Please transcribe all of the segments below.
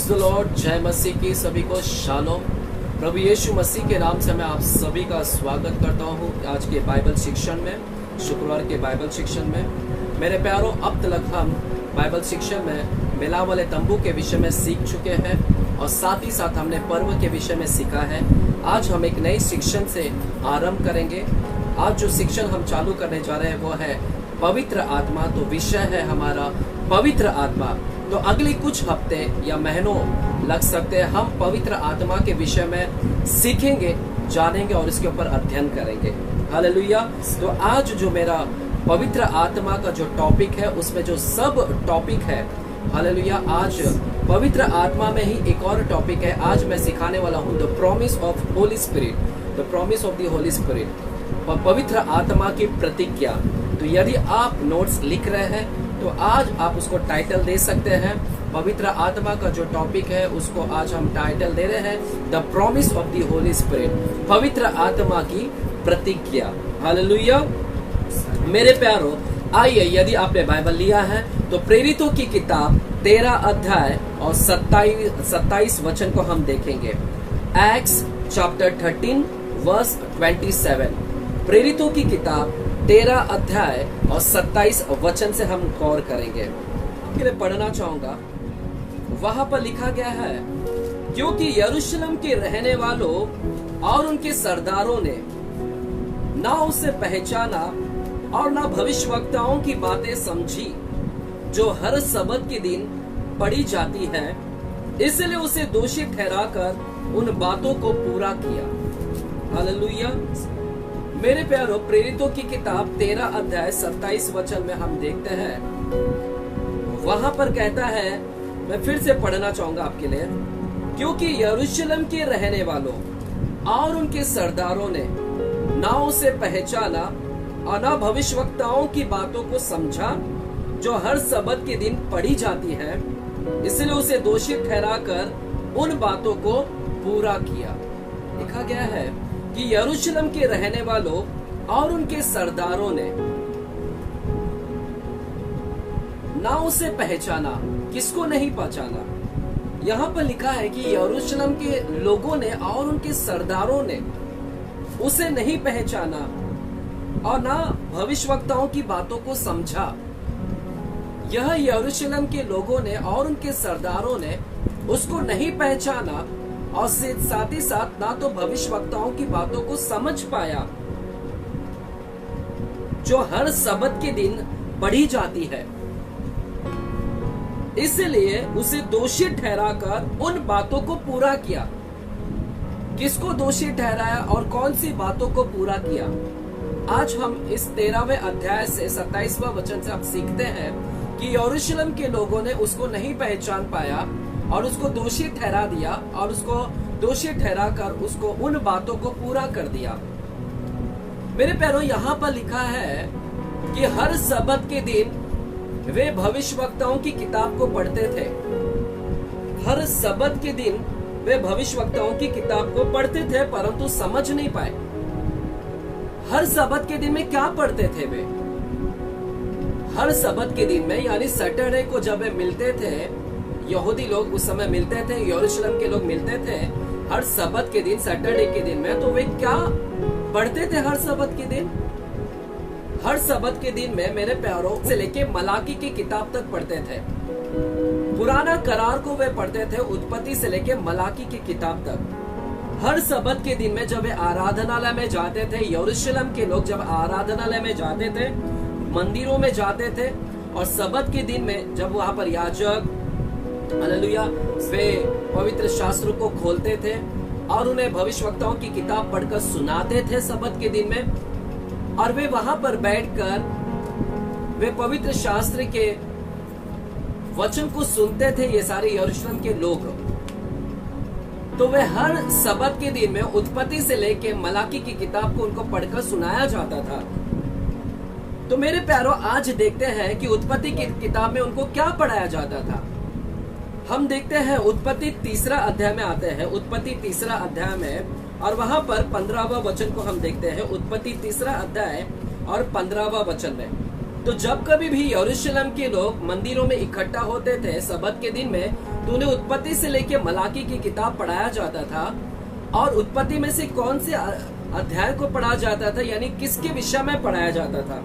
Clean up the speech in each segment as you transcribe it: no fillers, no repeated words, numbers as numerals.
Praise the Lord. जय मसीह की सभी को शालोम। प्रभु यीशु मसीह के नाम से मैं आप सभी का स्वागत करता हूँ आज के बाइबल शिक्षण में, शुक्रवार के बाइबल शिक्षण में। मेरे प्यारों, अब तक हम बाइबल शिक्षण में मिलाप वाले तंबू के विषय में सीख चुके हैं और साथ ही साथ हमने पर्व के विषय में सीखा है। आज हम एक नई शिक्षण से आरंभ करेंगे। आज जो शिक्षण हम चालू करने जा रहे हैं वो है पवित्र आत्मा। तो विषय है हमारा पवित्र आत्मा। तो अगले कुछ हफ्ते या महीनों लग सकते हैं, हम पवित्र आत्मा के विषय में सीखेंगे, जानेंगे और इसके ऊपर अध्ययन करेंगे। हालेलुया। तो आज जो मेरा पवित्र आत्मा का जो टॉपिक है उसमें जो सब टॉपिक है, हालेलुया, आज पवित्र आत्मा में ही एक और टॉपिक है। आज मैं सिखाने वाला हूँ the promise of Holi spirit, the promise of the Holi spirit, पवित्र आत्मा की प्रतिज्ञा। तो यदि आप नोट्स लिख रहे हैं तो आज आप उसको टाइटल दे सकते हैं। पवित्र आत्मा का जो टॉपिक है उसको आज हम टाइटल दे रहे हैं the promise of the Holi spirit, पवित्र आत्मा की प्रतिज्ञा। हालेलुया। मेरे प्यारों, आइए, यदि आपने बाइबल लिया है तो प्रेरितों की किताब 13 अध्याय और 27 वचन को हम देखेंगे। Acts chapter 13 verse 27। प्रेरितों की किताब 13 अध्याय और 27 वचन से हम गौर करेंगे। के लिए पढ़ना चाहूंगा। वहां पर लिखा गया है, क्योंकि यरूशलेम के रहने वालों और उनके सरदारों ने ना उसे पहचाना और ना भविष्यवक्ताओं की बातें समझी जो हर सबत के दिन पढ़ी जाती है, इसलिए उसे दोषी ठहराकर उन बातों को पूरा किया। हालेलुया। मेरे प्यारों, प्रेरितों की किताब 13 अध्याय 27 वचन में हम देखते हैं, वहां पर कहता है, मैं फिर से पढ़ना चाहूंगा आपके लिए, क्योंकि यरूशलेम के रहने वालों और उनके सरदारों ने ना उसे पहचाना और ना भविष्यवक्ताओं की बातों को समझा जो हर सबत के दिन पढ़ी जाती है, इसलिए उसे दोषी ठहराकर उन बातों को पूरा किया। लिखा गया है कि यरूशलेम के रहने वालों और उनके सरदारों ने ना उसे पहचाना। किसको नहीं पहचाना? यहाँ पर लिखा है कि यरूशलेम के लोगों ने और उनके सरदारों ने उसे नहीं पहचाना और ना भविष्यवक्ताओं की बातों को समझा। यह यरूशलेम के लोगों ने और उनके सरदारों ने उसको नहीं पहचाना और साथ ही साथ ना तो भविष्यवक्ताओं की बातों को समझ पाया जो हर सबत के दिन पढ़ी जाती है, इसलिए उसे दोषी ठहराकर उन बातों को पूरा किया। किसको दोषी ठहराया और कौन सी बातों को पूरा किया? आज हम इस 13वें अध्याय से 27वां वचन से आप सीखते हैं कि यरूशलेम के लोगों ने उसको नहीं पहचान पाया और उसको दोषी ठहरा दिया और उसको दोषी ठहरा कर उसको उन बातों को पूरा कर दिया। मेरे प्यारों, यहाँ पर लिखा है कि हर सबत के दिन वे भविष्यवक्ताओं की किताब को पढ़ते थे। हर सबत के दिन वे भविष्यवक्ताओं की किताब को पढ़ते थे, परंतु समझ नहीं पाए। हर सबत के दिन में क्या पढ़ते थे वे? हर सबत के दिन में, यानी सैटरडे को जब वे मिलते थे, यहूदी लोग उस समय मिलते थे, यरूशलेम के लोग मिलते थे हर सबत के दिन, सैटरडे के दिन में, तो वे क्या पढ़ते थे हर सबत के दिन? हर सबत के दिन में मेरे प्यारों से लेके मलाकी की किताब तक पढ़ते थे। पुराना करार को वे पढ़ते थे, उत्पत्ति से लेके मलाकी की किताब तक। हर सबत के दिन में जब वे आराधनालय में जाते थे, यरूशलेम के लोग जब आराधनालय में जाते थे, मंदिरों में जाते थे, और सबत के दिन में जब वहां पर याजक, हालेलुया, वे पवित्र शास्त्र को खोलते थे और उन्हें भविष्यवक्ताओं की किताब पढ़कर सुनाते थे सबत के दिन में, और वे वहां पर बैठकर वे पवित्र शास्त्र के वचन को सुनते थे। ये सारे यरूशलेम के लोग, तो वे हर सबत के दिन में उत्पत्ति से लेके मलाकी की किताब को उनको पढ़कर सुनाया जाता था। तो मेरे प्यारों, आज देखते हैं कि उत्पत्ति की किताब में उनको क्या पढ़ाया जाता था। हम देखते हैं उत्पत्ति 3 अध्याय में आते हैं, उत्पत्ति 3 अध्याय में, और वहां पर 15वां वचन को हम देखते हैं। उत्पत्ति 3 अध्याय और 15वां वचन में तो जब कभी भी यरूशलेम के लोग मंदिरों में इकट्ठा होते थे सबत के दिन में, तो उन्हें उत्पत्ति से लेकर मलाकी की किताब पढ़ाया जाता था। और उत्पत्ति में से कौन से अध्याय को पढ़ा जाता था, यानी किसके विषय में पढ़ाया जाता था।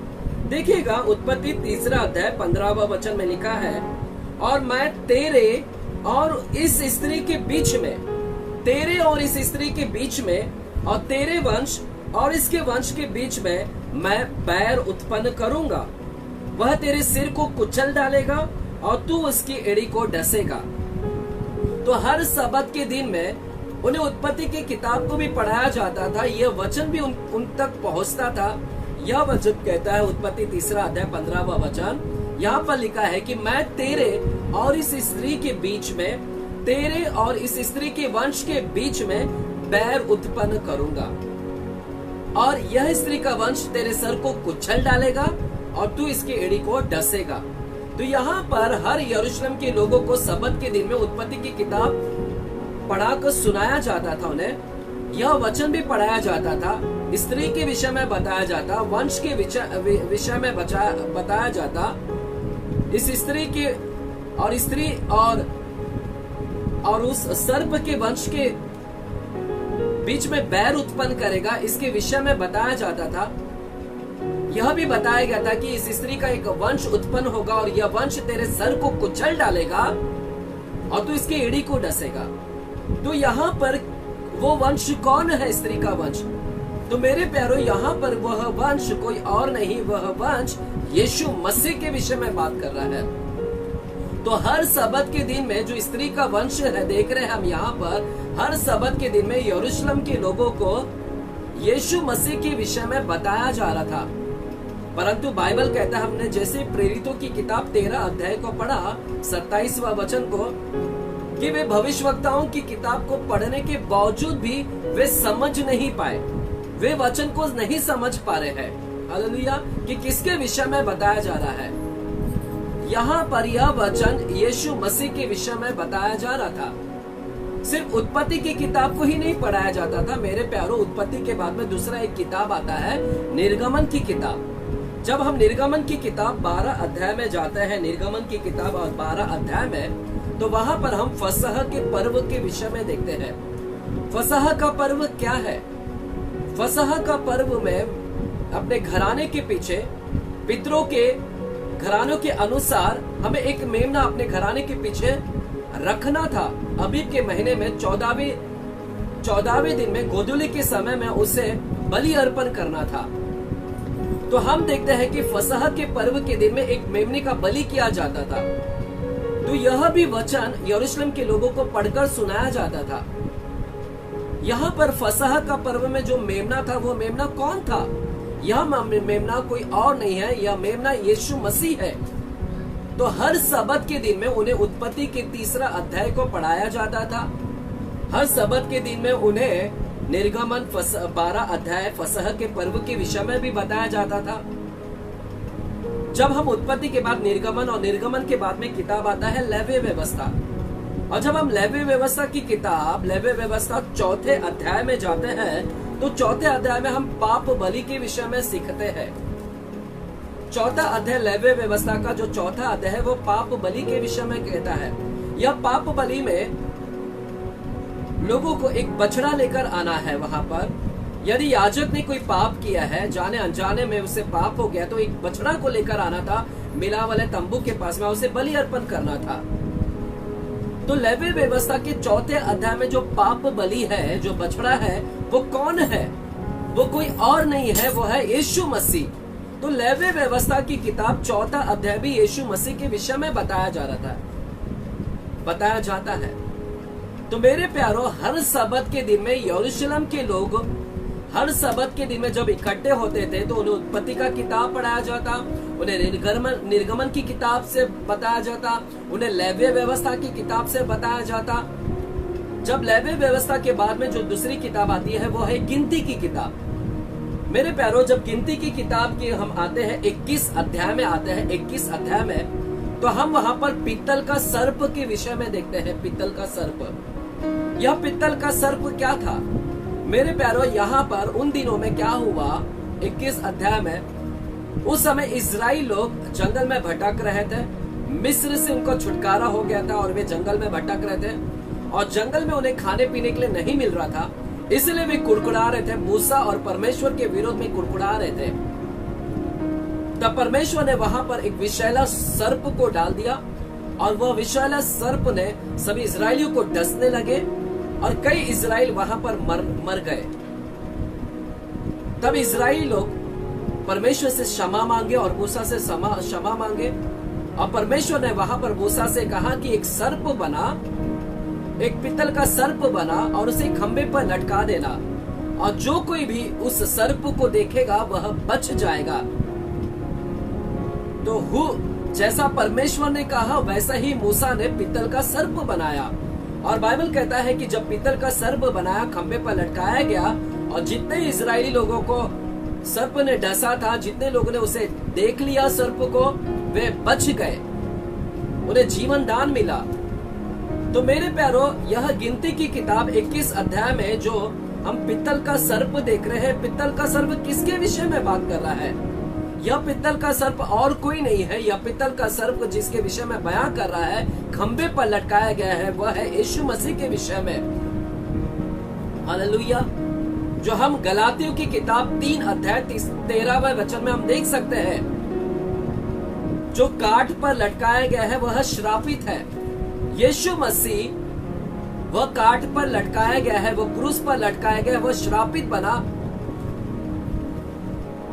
देखिएगा, उत्पत्ति 3 अध्याय 15वां वचन में लिखा है, और मैं तेरे और इस स्त्री के बीच में, तेरे और इस स्त्री के बीच में, और तेरे वंश और इसके वंश के बीच में मैं बैर उत्पन्न करूंगा। वह तेरे सिर को कुचल डालेगा और तू उसकी एड़ी को डसेगा। तो हर सबत के दिन में उन्हें उत्पत्ति की किताब को भी पढ़ाया जाता था, यह वचन भी उन तक पहुंचता था। यह वचन कहता है, उत्पत्ति 3 अध्याय 15वां वचन, यहाँ पर लिखा है कि मैं तेरे और इस स्त्री के बीच में, तेरे और इस स्त्री के वंश के बीच में बैर उत्पन्न करूंगा, और यह स्त्री का वंश तेरे सर को कुचल डालेगा और तू इसकी एड़ी को डसेगा। तो यहाँ पर हर यरूशलेम के लोगों को सबत के दिन में उत्पत्ति की किताब पढ़ाकर सुनाया जाता था। उन्हें यह वचन भी पढ़ाया जाता था, स्त्री के विषय में बताया जाता, वंश के विषय में बताया जाता। इस स्त्री के और स्त्री और उस सर्प के वंश के बीच में बैर उत्पन्न करेगा, इसके विषय में बताया जाता था। यह भी बताया गया था कि इस स्त्री का एक वंश उत्पन्न होगा और यह वंश तेरे सर को कुचल डालेगा और तू इसकी एड़ी को डसेगा। तो यहाँ पर वो वंश कौन है, स्त्री का वंश? तो मेरे प्यारो, यहाँ पर वह वंश कोई और नहीं, वह वंश यीशु मसीह के विषय में बात कर रहा है। तो हर सबत के दिन में जो स्त्री का वंश है, देख रहे हैं हम यहाँ पर, हर सबत के दिन में यरूशलेम के लोगों को यीशु मसीह के विषय में बताया जा रहा था। परंतु बाइबल कहता है, हमने जैसे प्रेरितों की किताब 13 अध्याय को पढ़ा 27वां वचन को, कि वे भविष्यवक्ताओं की किताब को पढ़ने के बावजूद भी वे समझ नहीं पाए, वे वचन को नहीं समझ पा रहे हैं। हालेलुया, कि किसके विषय में बताया जा रहा है। यहाँ पर यह वचन यीशु मसीह के विषय में बताया जा रहा था। सिर्फ उत्पत्ति की किताब को ही नहीं पढ़ाया जाता था मेरे प्यारो, उत्पत्ति के बाद में दूसरा एक किताब आता है, निर्गमन की किताब। जब हम निर्गमन की किताब 12 अध्याय में जाते हैं, निर्गमन की किताब और 12 अध्याय में, तो वहां पर हम फसह के पर्व के विषय में देखते हैं। फसह का पर्व क्या है? फसह का पर्व में अपने घराने के पीछे, पितरों के घरानों के अनुसार हमें एक मेमना अपने घराने के पीछे रखना था। अबीब के महीने में 14वें दिन में गोधूली के समय में उसे बलि अर्पण करना था। तो हम देखते हैं कि फसह के पर्व के दिन में एक मेमने का बलि किया जाता था। तो यह भी वचन यरूशलेम के लोगों को पढ़कर सुनाया जाता था। यहाँ पर फसह का पर्व में जो मेमना था, वो मेमना कौन था? यह मेमना कोई और नहीं है, यह मेमना यीशु मसीह है। तो हर सबत के दिन में उन्हें उत्पत्ति के 3 अध्याय को पढ़ाया जाता था। हर सबत के दिन में उन्हें निर्गमन 12 अध्याय फसह के पर्व के विषय में भी बताया जाता था। जब हम उत्पत्ति के बाद निर्गमन, और निर्गमन के बाद में किताब आता है लेवी व्यवस्था, और जब हम लेवी व्यवस्था की किताब, लेवी व्यवस्था 4थे अध्याय में जाते हैं, तो 4थे अध्याय में हम पाप बलि के विषय में सीखते हैं। 4था अध्याय लेवी व्यवस्था का जो 4था अध्याय है, वो पाप बलि के विषय में कहता है। यह पाप बलि में लोगों को एक बछड़ा लेकर आना है। वहां पर यदि याजक ने कोई पाप किया है, जाने अनजाने में उसे पाप हो गया, तो एक बछड़ा को लेकर आना था मिलाप वाले तंबू के पास में, उसे बलि अर्पण करना था। तो लेवी व्यवस्था के 4थे अध्याय में जो पाप बलि है, जो बछड़ा है, वो कौन है? वो कोई और नहीं है, वो है यीशु मसीह। तो लेवी व्यवस्था की किताब 4था अध्याय भी यीशु मसीह के विषय में बताया जाता है। तो मेरे प्यारो, हर सबत के दिन में यरूशलेम के लोग हर सबत के दिन में जब इकट्ठे होते थे, तो उन्हें उत्पत्ति का किताब पढ़ाया जाता, उन्हें निर्गमन की किताब से बताया जाता, उन्हें लेवी व्यवस्था की किताब से बताया जाता। जब लेवी व्यवस्था के बाद में जो दूसरी किताब आती है, वो है गिनती की किताब। मेरे प्यारो, जब गिनती की किताब के हम आते हैं 21 अध्याय में आते हैं, 21 अध्याय में, तो हम वहां पर पीतल का सर्प के विषय में देखते हैं। पीतल का सर्प, यह पीतल का सर्प क्या था? मेरे प्यारो, यहाँ पर उन दिनों में क्या हुआ, 21 अध्याय में उस समय इजराइल लोग जंगल में भटक रहे थे। मिस्र से उनको छुटकारा हो गया था और वे जंगल में भटक रहे थे और जंगल में उन्हें खाने पीने के लिए नहीं मिल रहा था, इसलिए वे कुड़कुड़ा रहे थे। मूसा और परमेश्वर के विरोध में कुड़कुड़ा रहे थे। तब परमेश्वर ने वहां पर एक विषैला सर्प को डाल दिया और वह विषैला सर्प ने सभी इजरायलियों को डसने लगे और कई इजराइल वहां पर मर गए। तब इजराइली लोग परमेश्वर से क्षमा मांगे और मूसा से क्षमा मांगे और परमेश्वर ने वहां पर मूसा से कहा कि एक सर्प बना, एक पित्तल का सर्प बना और उसे खंबे पर लटका देना और जो कोई भी उस सर्प को देखेगा वह बच जाएगा। तो जैसा परमेश्वर ने कहा वैसा ही मूसा ने पित्तल का सर्प बनाया और बाइबल कहता है कि जब पित्तल का सर्प बनाया, खंबे पर लटकाया गया और जितने इजरायली लोगों को सर्प ने डसा था, जितने लोगों ने उसे देख लिया सर्प को, वे बच गए, उन्हें जीवन दान मिला। तो मेरे प्यारो, यह गिनती की किताब 21 अध्याय में जो हम पित्तल का सर्प देख रहे हैं, पित्तल का सर्प किसके विषय में बात कर रहा है? यह पित्तल का सर्प और कोई नहीं है। यह पित्तल का सर्प जिसके विषय में बयां कर रहा है, खंबे पर लटकाया गया है, वह है यीशु मसीह के विषय में। हालेलुया। जो हम गलातियों की किताब 3 अध्याय 13वें वचन में हम देख सकते हैं, जो काठ पर लटकाया गया है वह श्रापित है। यीशु मसीह वह काठ पर लटकाया गया है, वह क्रूस पर लटकाया गया है, वह श्रापित बना।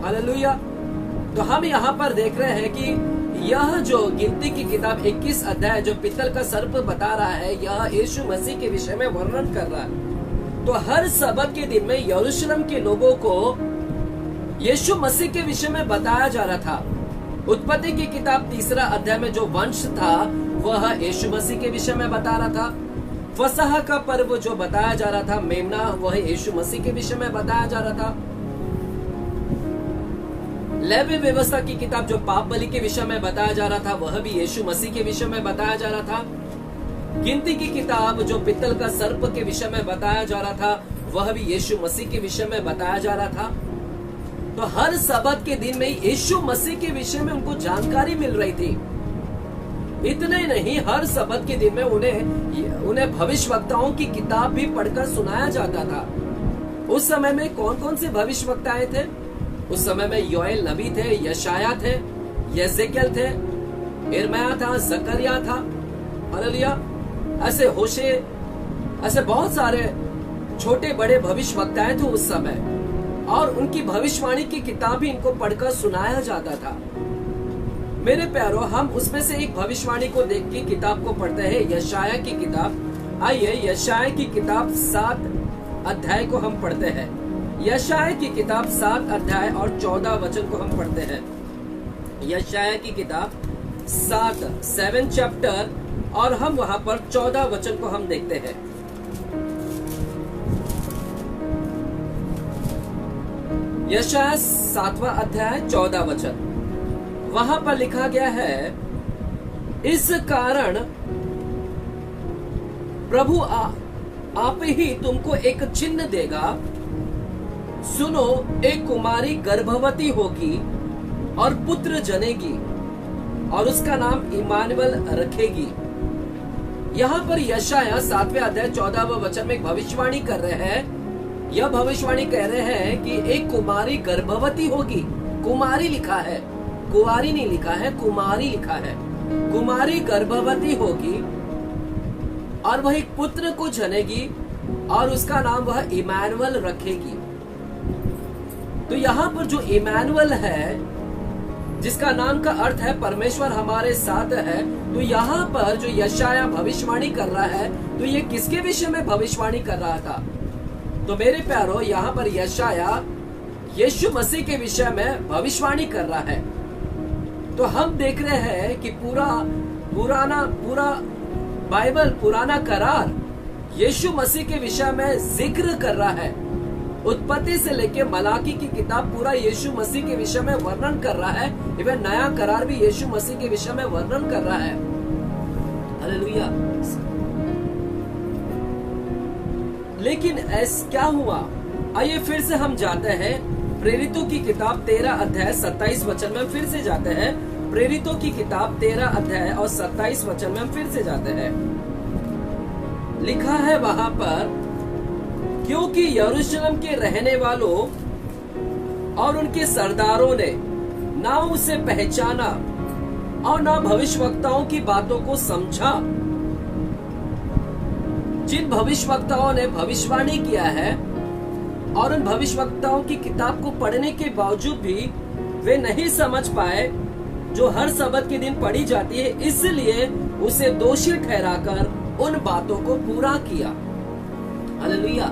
हालेलुया। तो हम यहाँ पर देख रहे हैं कि यह जो गिनती की किताब 21 अध्याय जो पित्तल का सर्प बता रहा है, यह यीशु मसीह के विषय में वर्णन कर रहा है। तो हर सबत के दिन में यरूशलेम के लोगों को यीशु मसीह के विषय में बताया जा रहा था। उत्पत्ति की किताब 3 अध्याय में जो वंश था वह यीशु मसीह के विषय में बता रहा था। फसह का पर्व जो बताया जा रहा था, मेमना, वह यीशु मसीह के विषय में बताया जा रहा था। लेवी व्यवस्था की किताब जो पाप बलि के विषय में बताया जा रहा था, वह भी यीशु मसीह के विषय में बताया जा रहा था। गिनती की किताब जो पित्तल का सर्प के विषय में बताया जा रहा था, वह भी यीशु मसीह के विषय में बताया जा रहा था। तो हर सबत के दिन में यीशु मसीह के विषय में उनको जानकारी मिल रही थी। इतने नहीं, हर सबत के दिन में उन्हें भविष्यवक्ताओं की किताब भी पढ़कर सुनाया जाता था। उस समय में कौन कौन से भविष्यवक्ताएं थे? उस समय में योएल नबी थे, यशाया थे, यजेकियल थे, यिर्मयाह था, जकरिया था। हालेलुया। ऐसे होशे, ऐसे बहुत सारे छोटे बड़े भविष्यवक्ताएं थे उस समय और उनकी भविष्यवाणी की किताब भी इनको पढ़कर सुनाया जाता था। मेरे प्यारो, हम उसमें से एक भविष्यवाणी को देख के किताब को पढ़ते हैं, यशाया की किताब। आइए यशाया की किताब 7 अध्याय को हम पढ़ते हैं। यशाया की किताब 7 अध्याय और 14 वचन को हम पढ़ते हैं। यशाया की किताब 7 चैप्टर और हम वहां पर 14 वचन को हम देखते हैं। यशाया 7वां अध्याय 14 वचन, वहां पर लिखा गया है, इस कारण प्रभु आप ही तुमको एक चिन्ह देगा। सुनो, एक कुमारी गर्भवती होगी और पुत्र जनेगी और उसका नाम इमानुएल रखेगी। यहाँ पर यशाया 7वें अध्याय 14वें वचन में एक भविष्यवाणी कर रहे हैं। यह भविष्यवाणी कह रहे हैं कि एक कुमारी गर्भवती होगी। कुमारी लिखा है, कुंवारी नहीं लिखा है, कुमारी लिखा है। कुमारी गर्भवती होगी और वह एक पुत्र को जनेगी और उसका नाम वह इमानुएल रखेगी। तो यहाँ पर जो इमानुएल है, जिसका नाम का अर्थ है परमेश्वर हमारे साथ है, तो यहाँ पर जो यशाया भविष्यवाणी कर रहा है, तो ये किसके विषय में भविष्यवाणी कर रहा था? तो मेरे प्यारो, यहाँ पर यशाया यीशु मसीह के विषय में भविष्यवाणी कर रहा है। तो हम देख रहे हैं कि पूरा बाइबल, पुराना करार यीशु मसीह के विषय में जिक्र कर रहा है। उत्पत्ति से लेके मलाकी की किताब पूरा यीशु मसीह के विषय में वर्णन कर रहा है। इवन नया करार भी यीशु मसीह के विषय में वर्णन कर रहा है। हालेलुया। लेकिन ऐसा क्या हुआ? आइए फिर से हम जाते हैं प्रेरितों की किताब 13 अध्याय 27 वचन में हम फिर से जाते हैं। प्रेरितों की किताब 13 अध्याय और 27 वचन में हम फिर से जाते हैं। लिखा है वहां पर, क्योंकि यरूशलेम के रहने वालों और उनके सरदारों ने ना उसे पहचाना और ना भविष्यवक्ताओं की बातों को समझा। जिन भविष्यवक्ताओं ने भविष्यवाणी किया है और उन भविष्यवक्ताओं की किताब को पढ़ने के बावजूद भी वे नहीं समझ पाए, जो हर सबत के दिन पढ़ी जाती है, इसलिए उसे दोषी ठहराकर उन बातों को पूरा किया। हालेलुया।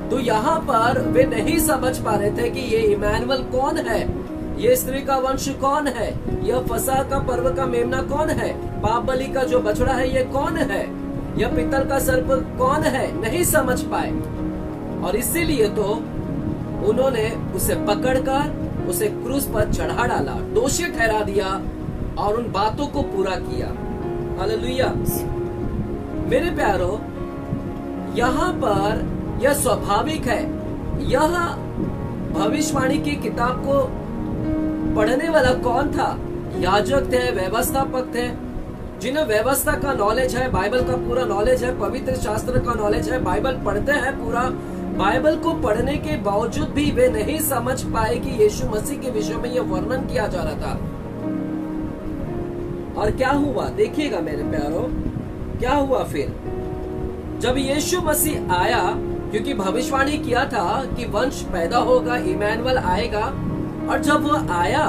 तो यहाँ पर वे नहीं समझ पा रहे थे कि ये इमैनुअल कौन है, ये स्त्री का वंश कौन है, यह फसह का पर्व का मेमना कौन है, पाप बलि का जो बछड़ा है ये कौन है, यह पित्तल का सर्प कौन है, नहीं समझ पाए। और इसीलिए तो उन्होंने उसे पकड़कर उसे क्रूस पर चढ़ा डाला, दोषी ठहरा दिया और उन बातों को पूरा किया। हालेलुया। मेरे प्यारो, यहाँ पर यह स्वाभाविक है, यह भविष्यवाणी की किताब को पढ़ने वाला कौन था? याजक थे, व्यवस्थापक थे, जिन्हें व्यवस्था का नॉलेज है, बाइबल का पूरा नॉलेज है, पवित्र शास्त्र का नॉलेज है, बाइबल पढ़ते हैं पूरा। बाइबल को पढ़ने के बावजूद भी वे नहीं समझ पाए कि यीशु मसीह के विषय में यह वर्णन किया जा रहा था। और क्या हुआ देखिएगा मेरे प्यारो, क्या हुआ फिर जब यीशु मसीह आया, क्योंकि भविष्यवाणी किया था कि वंश पैदा होगा, इमैनुअल आएगा। और जब वह आया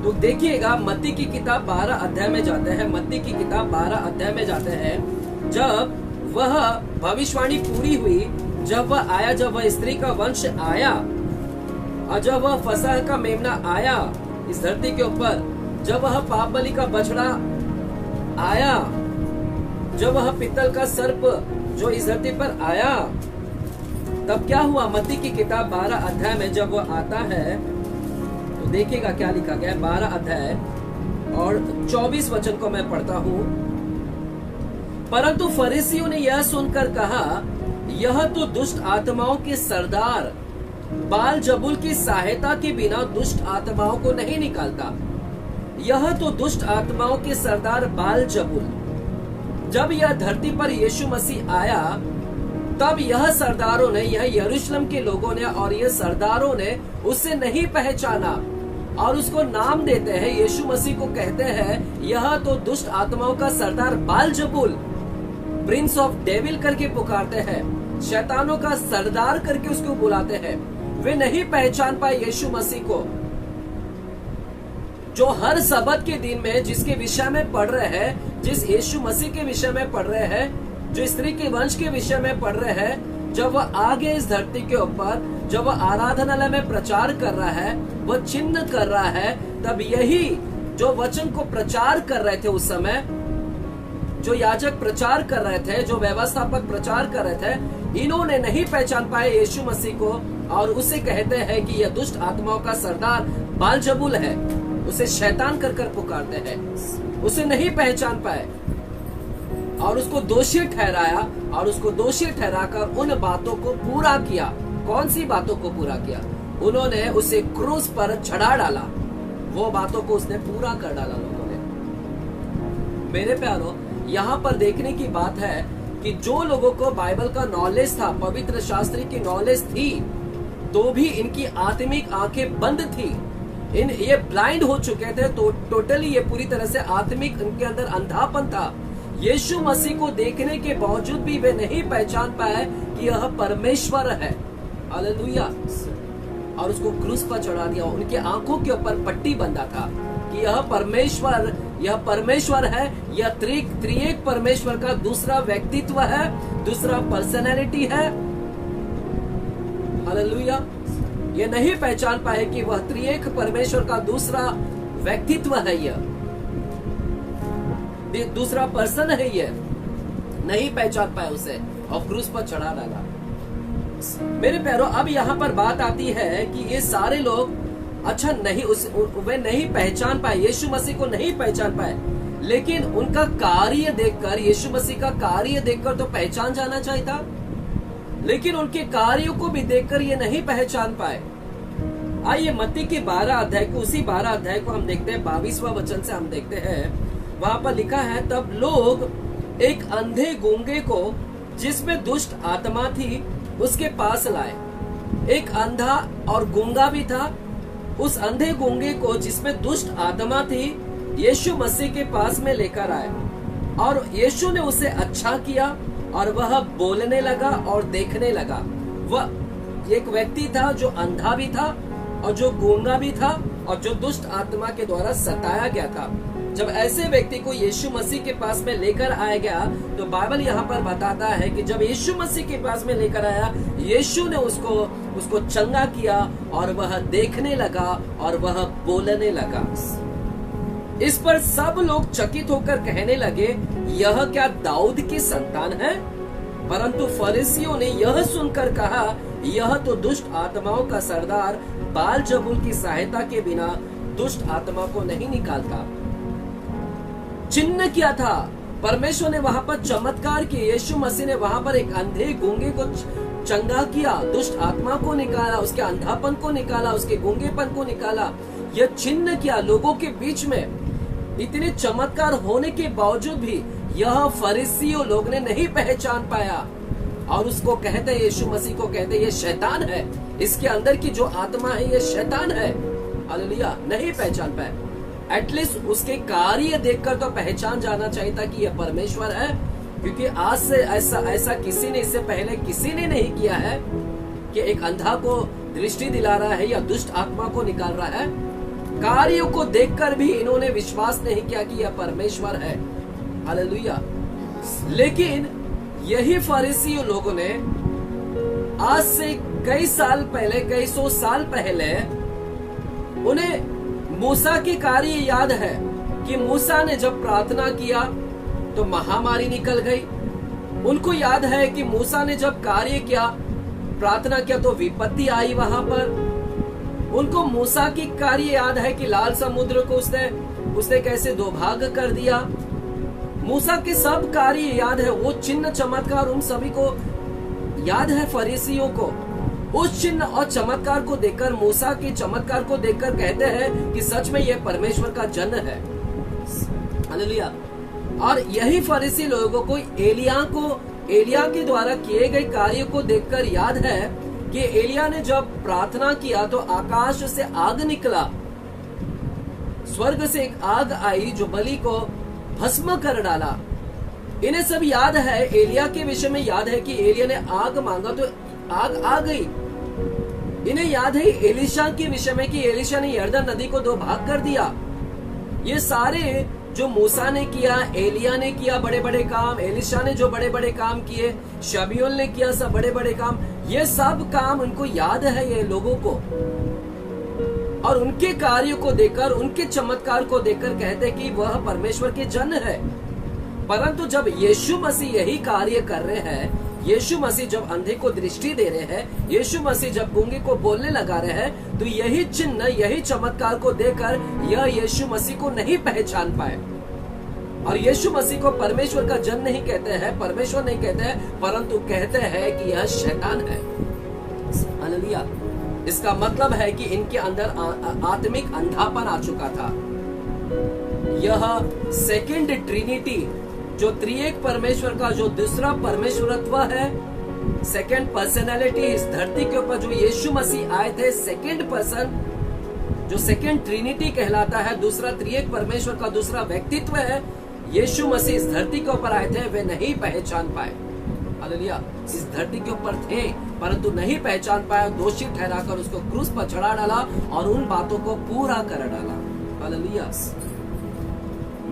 तो देखिएगा, मत्ती की किताब 12 अध्याय में जाते हैं, मत्ती की किताब 12 अध्याय में जाते हैं। जब वह भविष्यवाणी पूरी हुई, जब वह आया, जब वह स्त्री का वंश आया और जब वह फसह का मेमना आया इस धरती के ऊपर, जब वह पाप बलि का बछड़ा आया, जब वह पित्तल का सर्प जो इस धरती पर आया, तब क्या हुआ? मत्ती की किताब 12 अध्याय में जब वह आता है तो देखिएगा क्या लिखा गया है। 12 अध्याय और 24 वचन को मैं पढ़ता हूँ। परंतु फरीसियों ने यह सुनकर कहा, यह तो दुष्ट आत्माओं के सरदार बाल जबूल की सहायता के बिना दुष्ट आत्माओं को नहीं निकालता। यह तो दुष्ट आत्माओं के सरदार बाल जबूल। जब यह धरती पर यीशु मसीह आया, तब यह सरदारों ने, यह यरूशलेम के लोगों ने और यह सरदारों ने उसे नहीं पहचाना और उसको नाम देते हैं, यीशु मसीह को कहते हैं यह तो दुष्ट आत्माओं का सरदार बाल जबूल, प्रिंस ऑफ डेविल करके पुकारते हैं, शैतानों का सरदार करके उसको बुलाते हैं। वे नहीं पहचान पाए यीशु मसीह को, जो हर सबत के दिन में जिसके विषय में पढ़ रहे हैं, जिस यीशु मसीह के विषय में पढ़ रहे हैं, जो स्त्री के वंश के विषय में पढ़ रहे हैं, जब वह आगे इस धरती के ऊपर, जब वह आराधनालय में प्रचार कर रहा है, वह चिन्ह कर रहा है, तब यही जो वचन को प्रचार कर रहे थे उस समय, जो याजक प्रचार कर रहे थे, जो व्यवस्थापक प्रचार कर रहे थे, इन्होंने नहीं पहचान पाए यीशु मसीह को और उसे कहते हैं कि यह दुष्ट आत्माओं का सरदार बालजबूल है, उसे शैतान कर कर पुकारते हैं। उसे नहीं पहचान पाए और उसको दोषी ठहराया और उसको दोषी ठहराकर उन बातों को पूरा किया। कौन सी बातों को पूरा किया? उन्होंने उसे क्रूस पर चढ़ा डाला, वो बातों को उसने पूरा कर डाला लोगों ने। मेरे प्यारो, यहाँ पर देखने की बात है कि जो लोगों को बाइबल का नॉलेज था, पवित्र शास्त्र की नॉलेज थी, तो भी इनकी आत्मिक आंखें बंद थी, ये ब्लाइंड हो चुके थे, तो टोटली ये पूरी तरह से आत्मिक इनके अंदर अंधापन था। यीशु मसीह को देखने के बावजूद भी वे नहीं पहचान पाए कि यह परमेश्वर है। हालेलुया। और उसको क्रूस पर चढ़ा दिया। उनके आंखों के ऊपर पट्टी बंधा था कि यह परमेश्वर है, यह त्रिएक परमेश्वर का दूसरा व्यक्तित्व है, दूसरा पर्सनैलिटी है। हालेलुया। ये नहीं पहचान पाए कि वह त्रिएक परमेश्वर का दूसरा व्यक्तित्व है, यह दूसरा पर्सन है, ये नहीं पहचान पाए उसे और क्रूस पर चढ़ा डाला। मेरे प्यारो, अब यहाँ पर बात आती है कि ये सारे लोग अच्छा नहीं, वे नहीं पहचान पाए, यीशु मसीह को नहीं पहचान पाए, लेकिन उनका कार्य देखकर, यीशु मसीह का कार्य देखकर तो पहचान जाना चाहिए था, लेकिन उनके कार्यों को भी देखकर ये नहीं पहचान पाए। आइए मत्ती के 12 अध्याय को, उसी 12 अध्याय को हम देखते हैं, 22वां वचन से हम देखते हैं। वहां पर लिखा है, तब लोग एक अंधे गूंगे को जिसमें दुष्ट आत्मा थी उसके पास लाए। एक अंधा और गूंगा भी था। उस अंधे गूंगे को जिसमें दुष्ट आत्मा थी यीशु मसीह के पास में लेकर आए और यीशु ने उसे अच्छा किया और वह बोलने लगा और देखने लगा। वह एक व्यक्ति था जो अंधा भी था और जो गूंगा भी था और जो दुष्ट आत्मा के द्वारा सताया गया था। जब ऐसे व्यक्ति को यीशु मसीह के पास में लेकर आया गया तो बाइबल यहाँ पर बताता है कि जब यीशु मसीह के पास में लेकर आया, यीशु ने उसको चंगा किया और वह देखने लगा और वह बोलने लगा। इस पर सब लोग चकित होकर कहने लगे, यह क्या दाऊद की संतान है? परंतु फरीसियों ने यह सुनकर कहा, यह तो दुष्ट आत्माओं का सरदार बालजबूल की सहायता के बिना दुष्ट आत्मा को नहीं निकालता। चिन्ह क्या था? परमेश्वर ने वहां पर चमत्कार किए। यीशु मसीह ने वहां पर एक अंधे गूंगे को चंगा किया, दुष्ट आत्मा को निकाला, उसके अंधापन को निकाला, उसके गूंगेपन को निकाला। यह चिन्ह किया लोगों के बीच में। इतने चमत्कार होने के बावजूद भी यह फरीसियों लोग ने नहीं पहचान पाया और उसको कहते, यीशु मसीह को कहते ये शैतान है, इसके अंदर की जो आत्मा है ये शैतान है। हालेलुया, नहीं पहचान पाए। एटलीस्ट उसके कार्य देखकर तो पहचान जाना चाहिए था कि यह परमेश्वर है, क्योंकि आज से ऐसा किसी ने, इससे पहले किसी ने नहीं किया है कि एक अंधा को दृष्टि दिला रहा है या दुष्ट आत्मा को निकाल रहा है। कार्यों को देखकर भी इन्होंने विश्वास नहीं किया कि यह परमेश्वर है। हालेलुया। लेकिन यही फरीसी लोगों ने आज से कई साल पहले, कई सौ साल पहले, उन्हें मूसा की कार्य याद है कि मूसा ने जब प्रार्थना किया तो महामारी निकल गई। उनको याद है कि मूसा ने जब कार्य किया, प्रार्थना किया तो विपत्ति आई वहां पर। उनको मूसा की कार्य याद है कि लाल समुद्र को उसने कैसे दो भाग कर दिया। मूसा के सब कार्य याद है, वो चिन्ह चमत्कार उन सभी को याद है। फरीसियों को उस चिन्ह और चमत्कार को देखकर, मूसा के चमत्कार को देखकर कहते हैं कि सच में यह परमेश्वर का जन है। हालेलुया। और यही फरीसी लोगों को एलिया के द्वारा किए गए कार्य को देखकर याद है कि एलिया ने जब प्रार्थना किया तो आकाश से आग निकला, स्वर्ग से एक आग आई जो बलि को भस्म कर डाला। इन्हें सब याद है। एलिया के विषय में याद है कि एलिया ने आग मांगा तो आग आ गई। इन्हें याद है एलिशा के विषय में कि एलिशा ने यर्दन नदी को दो भाग कर दिया। ये सारे जो मूसा ने किया, एलिया ने किया बड़े बड़े काम, एलिशा ने जो बड़े बड़े काम किए, शमूएल ने किया सब बड़े बड़े काम, ये सब काम उनको याद है ये लोगों को। और उनके कार्यों को देखकर, उनके चमत्कार को देखकर कहते कि वह परमेश्वर के जन है। परंतु जब यीशु मसीह यही कार्य कर रहे हैं, यीशु मसीह जब अंधे को दृष्टि दे रहे हैं, यीशु मसीह जब गूंगे को बोलने लगा रहे हैं, तो यही चिन्ह, यही चमत्कार को देखकर यह यीशु मसीह को नहीं पहचान पाए और यीशु मसीह को परमेश्वर का जन नहीं कहते हैं, परमेश्वर नहीं कहते हैं, परंतु कहते हैं कि यह शैतान है। हालेलुया। इसका मतलब है कि इनके अंदर आत्मिक अंधापन आ चुका था। यह सेकंड ट्रिनिटी, जो त्रिएक परमेश्वर का जो दूसरा परमेश्वरत्व है, सेकंड पर्सनालिटी इस धरती के ऊपर जो यीशु मसीह आए थे, सेकंड पर्सन जो सेकंड ट्रिनिटी कहलाता है, दूसरा त्रिएक परमेश्वर का दूसरा व्यक्तित्व है, यीशु मसीह इस धरती के ऊपर आए थे, वे नहीं पहचान पाए। हालेलुया। इस धरती के ऊपर थे परंतु नहीं पहचान पाया, दोषी ठहराकर उसको क्रूस पर चढ़ा डाला और उन बातों को पूरा कर डाला। हालेलुया।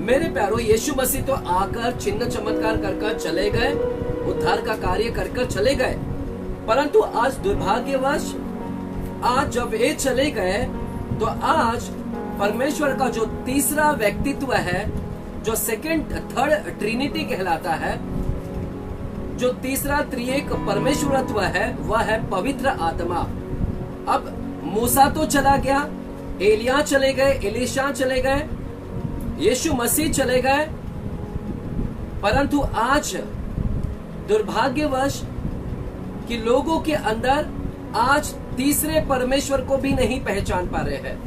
मेरे प्यारो, यीशु मसीह तो आकर चिन्ह चमत्कार कर चले गए, उद्धार का कार्य कर चले गए, परंतु आज दुर्भाग्यवश आज जब ये चले गए तो आज परमेश्वर का जो तीसरा व्यक्तित्व है, जो थर्ड ट्रिनिटी कहलाता है, जो तीसरा त्रिएक परमेश्वरत्व है, वह है पवित्र आत्मा। अब मूसा तो चला गया, एलिया चले गए, एलीशा चले गए, यीशु मसीह चले गए, परंतु आज दुर्भाग्यवश कि लोगों के अंदर आज तीसरे परमेश्वर को भी नहीं पहचान पा रहे हैं।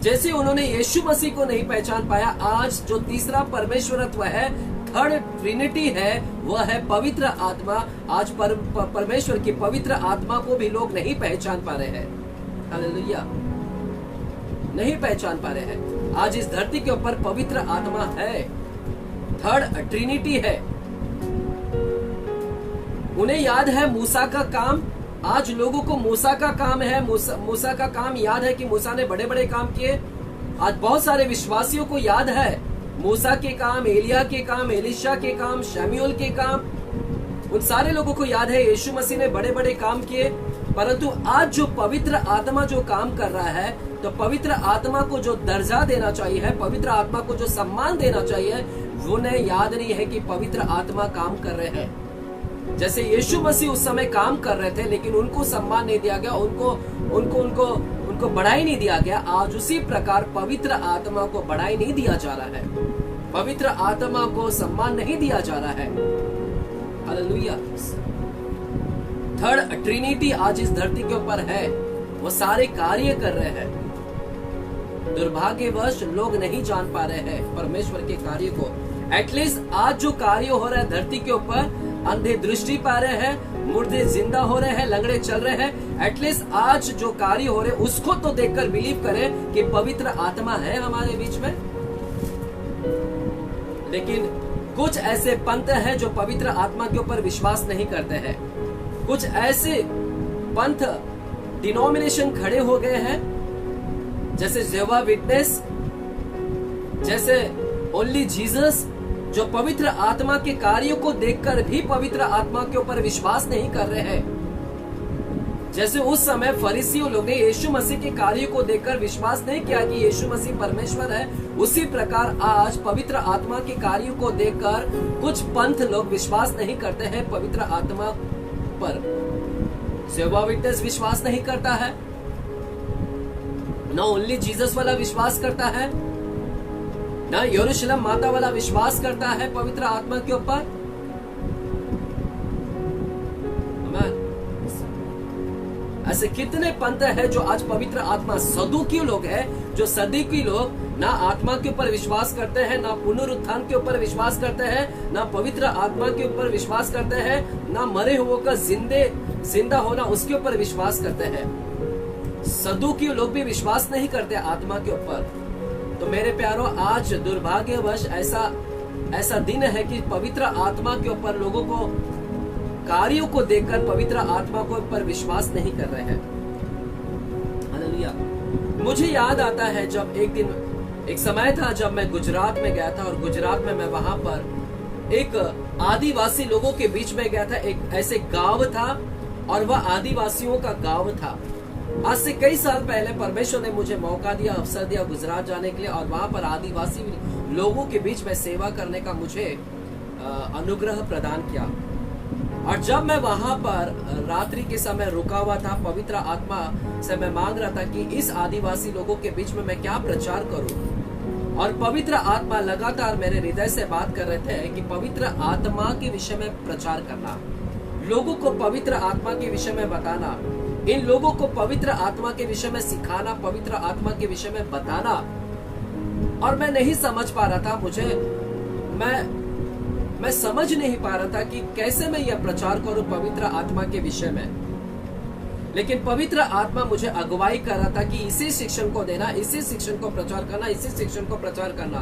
जैसे उन्होंने यीशु मसीह को नहीं पहचान पाया, आज जो तीसरा परमेश्वरत्व है, थर्ड ट्रिनिटी है, वह है पवित्र आत्मा। आज परमेश्वर की पवित्र आत्मा को भी लोग नहीं पहचान पा रहे हैं। हालेलुया, नहीं पहचान पा रहे हैं। आज इस धरती के ऊपर पवित्र आत्मा है, थर्ड ट्रिनिटी है। उन्हें याद है मूसा का काम। आज लोगों को मूसा का काम है, मूसा का काम याद है कि मूसा ने बड़े बड़े काम किए। आज बहुत सारे विश्वासियों को याद है मूसा के काम, एलिया के काम, एलिशा के काम, शमूएल के काम। उन सारे लोगों को याद है यीशु मसीह ने बड़े बड़े काम किए। परंतु आज जो पवित्र आत्मा जो काम कर रहा है, तो पवित्र आत्मा को जो दर्जा देना चाहिए, पवित्र आत्मा को जो सम्मान देना चाहिए, वो उन्हें याद नहीं है कि पवित्र आत्मा काम कर रहे हैं। जैसे यीशु मसीह उस समय काम कर रहे थे, लेकिन उनको सम्मान नहीं दिया गया, उनको बढ़ाई नहीं दिया गया। आज उसी प्रकार पवित्र आत्मा को बढ़ाई नहीं दिया जा रहा है, पवित्र आत्मा को सम्मान नहीं दिया जा रहा है। हालेलुया। थर्ड ट्रिनिटी आज इस धरती के ऊपर है, वो सारे कार्य कर रहे हैं। दुर्भाग्यवश लोग नहीं जान पा रहे हैं परमेश्वर के कार्य को। एटलीस्ट आज जो कार्य हो रहा है धरती के ऊपर, अंधे दृष्टि पा रहे हैं, मुर्दे जिंदा हो रहे हैं, लंगड़े चल रहे हैं। एटलीस्ट आज जो कार्य हो रहे हैं उसको तो देखकर बिलीव करें कि पवित्र आत्मा है हमारे बीच में। लेकिन कुछ ऐसे पंथ हैं जो पवित्र आत्मा के ऊपर विश्वास नहीं करते हैं। कुछ ऐसे पंथ डिनोमिनेशन खड़े हो गए हैं, जैसे जेहोवा विटनेस, जैसे ओनली जीसस, जो पवित्र आत्मा के कार्यों को देखकर भी पवित्र आत्मा के ऊपर विश्वास नहीं कर रहे हैं। जैसे उस समय फरीसियों लोग ने यीशु मसीह के कार्यों को देखकर विश्वास नहीं किया कि यीशु मसीह परमेश्वर है, उसी प्रकार आज पवित्र आत्मा के कार्यों को देखकर कुछ पंथ लोग विश्वास नहीं करते हैं पवित्र आत्मा पर। जेहोवा विटनेस विश्वास नहीं करता है, ना ओनली जीसस वाला विश्वास करता है, ना यरूशलेम माता वाला विश्वास करता है पवित्र आत्मा के ऊपर। ऐसे कितने पंथ है जो आज पवित्र आत्मा, सदुकी लोग हैं जो सदुकी लोग ना आत्मा के ऊपर विश्वास करते हैं, ना पुनरुत्थान के ऊपर विश्वास करते हैं, ना पवित्र आत्मा के ऊपर विश्वास करते हैं, ना मरे हुए का जिंदा होना उसके ऊपर विश्वास करते हैं। सदुकी लोग भी विश्वास नहीं करते आत्मा के ऊपर। तो मेरे प्यारो, आज दुर्भाग्यवश ऐसा दिन है कि पवित्र आत्मा के ऊपर लोगों को कार्यों को देखकर पवित्र आत्मा को ऊपर विश्वास नहीं कर रहे हैं। हालेलुया। मुझे याद आता है जब एक समय था जब मैं गुजरात में गया था, और गुजरात में मैं वहां पर एक आदिवासी लोगों के बीच में गया था। एक ऐसे गांव था और वह आदिवासियों का गांव था। आज से कई साल पहले परमेश्वर ने मुझे मौका दिया, अवसर दिया गुजरात जाने के लिए, और वहां पर आदिवासी लोगों के बीच में सेवा करने का मुझे अनुग्रह प्रदान किया। और जब मैं वहां पर रात्रि के समय रुका हुआ था, पवित्र आत्मा से मैं मांग रहा था कि इस आदिवासी लोगों के बीच में मैं क्या प्रचार करूं। और पवित्र आत्मा लगातार मेरे हृदय से बात कर रहे थे कि पवित्र आत्मा के विषय में प्रचार करना, लोगों को पवित्र आत्मा के विषय में बताना, इन लोगों को पवित्र आत्मा के विषय में सिखाना, पवित्र आत्मा के विषय में बताना। और मैं नहीं समझ पा रहा था, मैं समझ नहीं पा रहा था कि कैसे मैं यह प्रचार करूं पवित्र आत्मा के विषय में। लेकिन पवित्र आत्मा मुझे अगुवाई कर रहा था कि इसी शिक्षण को देना, इसी शिक्षण को प्रचार करना, इसी शिक्षण को प्रचार करना।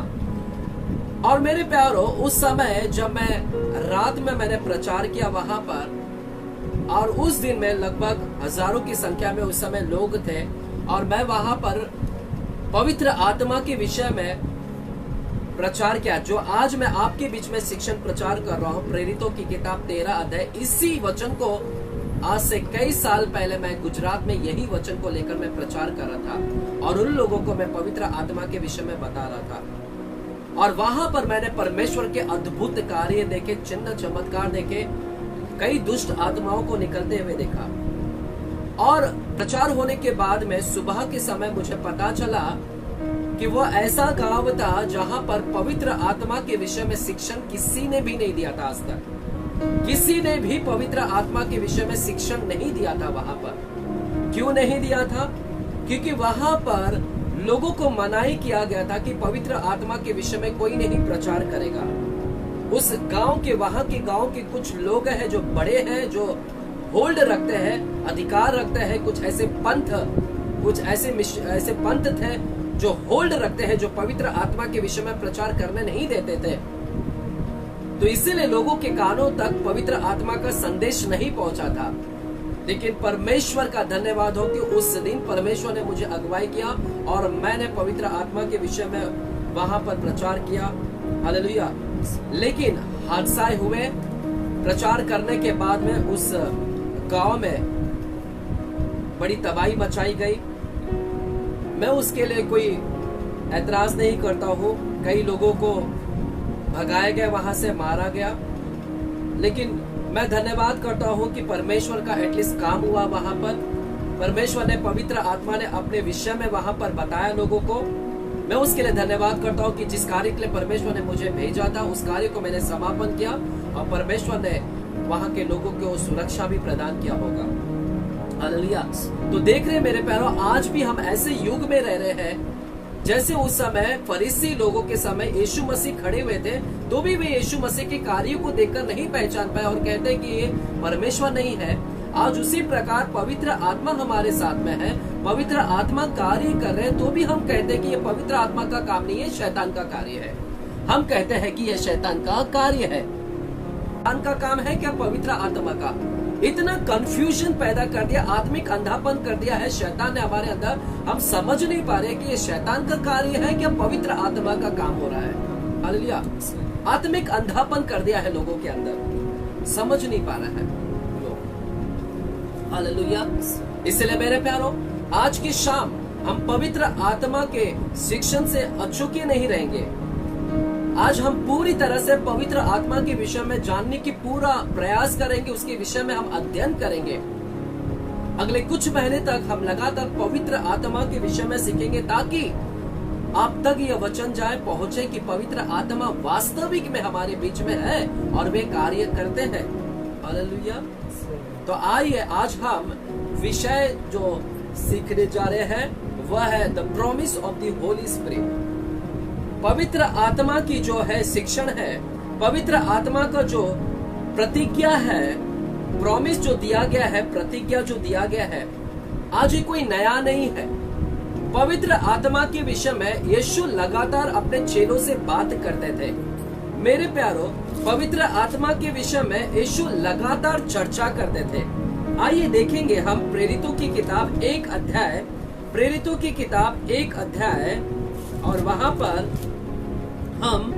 और मेरे प्यारो, उस समय जब मैं रात में मैंने प्रचार किया वहां पर, और उस दिन में लगभग हजारों की संख्या में उस समय लोग थे, और मैं वहां पर पवित्र आत्मा के विषय में प्रचार किया, जो आज मैं आपके बीच में शिक्षण प्रचार कर रहा हूं। प्रेरितों की किताब 13 अध्याय, इसी वचन को आज से कई साल पहले मैं गुजरात में यही वचन को लेकर मैं प्रचार कर रहा था, और उन लोगों को मैं पवित्र आत्मा के विषय में बता रहा था। और वहां पर मैंने परमेश्वर के अद्भुत कार्य देखे, चिन्ह चमत्कार देखे, कई दुष्ट आत्माओं को निकलते हुए देखा। और प्रचार होने के बाद में सुबह के समय मुझे पता चला कि वह ऐसा गांव था जहां पर पवित्र आत्मा के विषय में शिक्षण किसी ने भी नहीं दिया था। आज तक किसी ने भी पवित्र आत्मा के विषय में शिक्षण नहीं दिया था वहां पर। क्यों नहीं दिया था? क्योंकि वहां पर लोगों को मनाही किया गया था कि पवित्र आत्मा के विषय में कोई नहीं प्रचार करेगा। उस गांव के, वहां के गांव के कुछ लोग हैं जो बड़े हैं, जो होल्ड रखते हैं, अधिकार रखते हैं। कुछ ऐसे पंथ थे जो होल्ड रखते हैं, जो पवित्र आत्मा के विषय में प्रचार करने नहीं देते थे। तो इसीलिए लोगों के कानों तक पवित्र आत्मा का संदेश नहीं पहुंचा था। लेकिन परमेश्वर का धन्यवाद हो कि उस दिन परमेश्वर ने मुझे अगुवाई किया और मैंने पवित्र आत्मा के विषय में वहां पर प्रचार किया। हालेलुया। लेकिन हादसा हुए। प्रचार करने के बाद में उस गांव में बड़ी तबाही मचाई गई। मैं उसके लिए कोई ऐतराज नहीं करता हूँ। कई लोगों को भगाया गया, वहां से मारा गया। लेकिन मैं धन्यवाद करता हूँ कि परमेश्वर का एटलीस्ट काम हुआ वहां पर। परमेश्वर ने, पवित्र आत्मा ने अपने विषय में वहां पर बताया लोगों को। मैं उसके लिए धन्यवाद करता हूँ कि जिस कार्य के लिए परमेश्वर ने मुझे भेजा था, उस कार्य को मैंने समापन किया और परमेश्वर ने वहां के लोगों को सुरक्षा भी प्रदान किया होगा। हालेलुया। तो देख रहे मेरे प्यारों, आज भी हम ऐसे युग में रह रहे हैं जैसे उस समय फरीसी लोगों के समय यीशु मसीह खड़े हुए थे, तो भी वे यीशु मसीह के कार्यों को देखकर नहीं पहचान पाए और कहते हैं कि ये परमेश्वर नहीं है। आज उसी प्रकार पवित्र आत्मा हमारे साथ में है, पवित्र आत्मा कार्य कर रहे हैं, तो भी हम कहते हैं कि ये पवित्र आत्मा का काम नहीं है, शैतान का कार्य है। हम कहते हैं कि यह शैतान का कार्य है। शैतान का काम है क्या पवित्र आत्मा का? इतना कंफ्यूजन पैदा कर दिया, आत्मिक अंधापन कर दिया है शैतान ने हमारे अंदर। हम समझ नहीं पा रहे कि ये शैतान का कार्य है क्या पवित्र आत्मा का काम हो रहा है। हालेलुया। आत्मिक अंधापन कर दिया है लोगों के अंदर, समझ नहीं पा रहा है लोग। हालेलुया। इसलिए मेरे प्यारों, आज की शाम हम पवित्र आत्मा के शिक्षण से अचूके नहीं रहेंगे। आज हम पूरी तरह से पवित्र आत्मा के विषय में जानने की पूरा प्रयास करेंगे, उसके विषय में हम अध्ययन करेंगे। अगले कुछ महीने तक हम लगातार पवित्र आत्मा के विषय में सीखेंगे, ताकि आप तक यह वचन जाए, पहुंचे कि पवित्र आत्मा वास्तविक में हमारे बीच में है और वे कार्य करते हैं। हालेलुया। तो आइए आज हम विषय जो सीखने जा रहे हैं वह है the promise of the Holi spirit. पवित्र आत्मा की जो है शिक्षण है, पवित्र आत्मा का जो प्रतिज्ञा है, प्रॉमिस जो दिया गया है, प्रतिज्ञा जो दिया गया है, आज ये कोई नया नहीं है। पवित्र आत्मा के विषय में यीशु लगातार अपने चेलों से बात करते थे। मेरे प्यारों, पवित्र आत्मा के विषय में यीशु लगातार चर्चा करते थे। आइए देखेंगे हम प्रेरितों की किताब 1 अध्याय, प्रेरितों की किताब 1 अध्याय, और वहां पर हम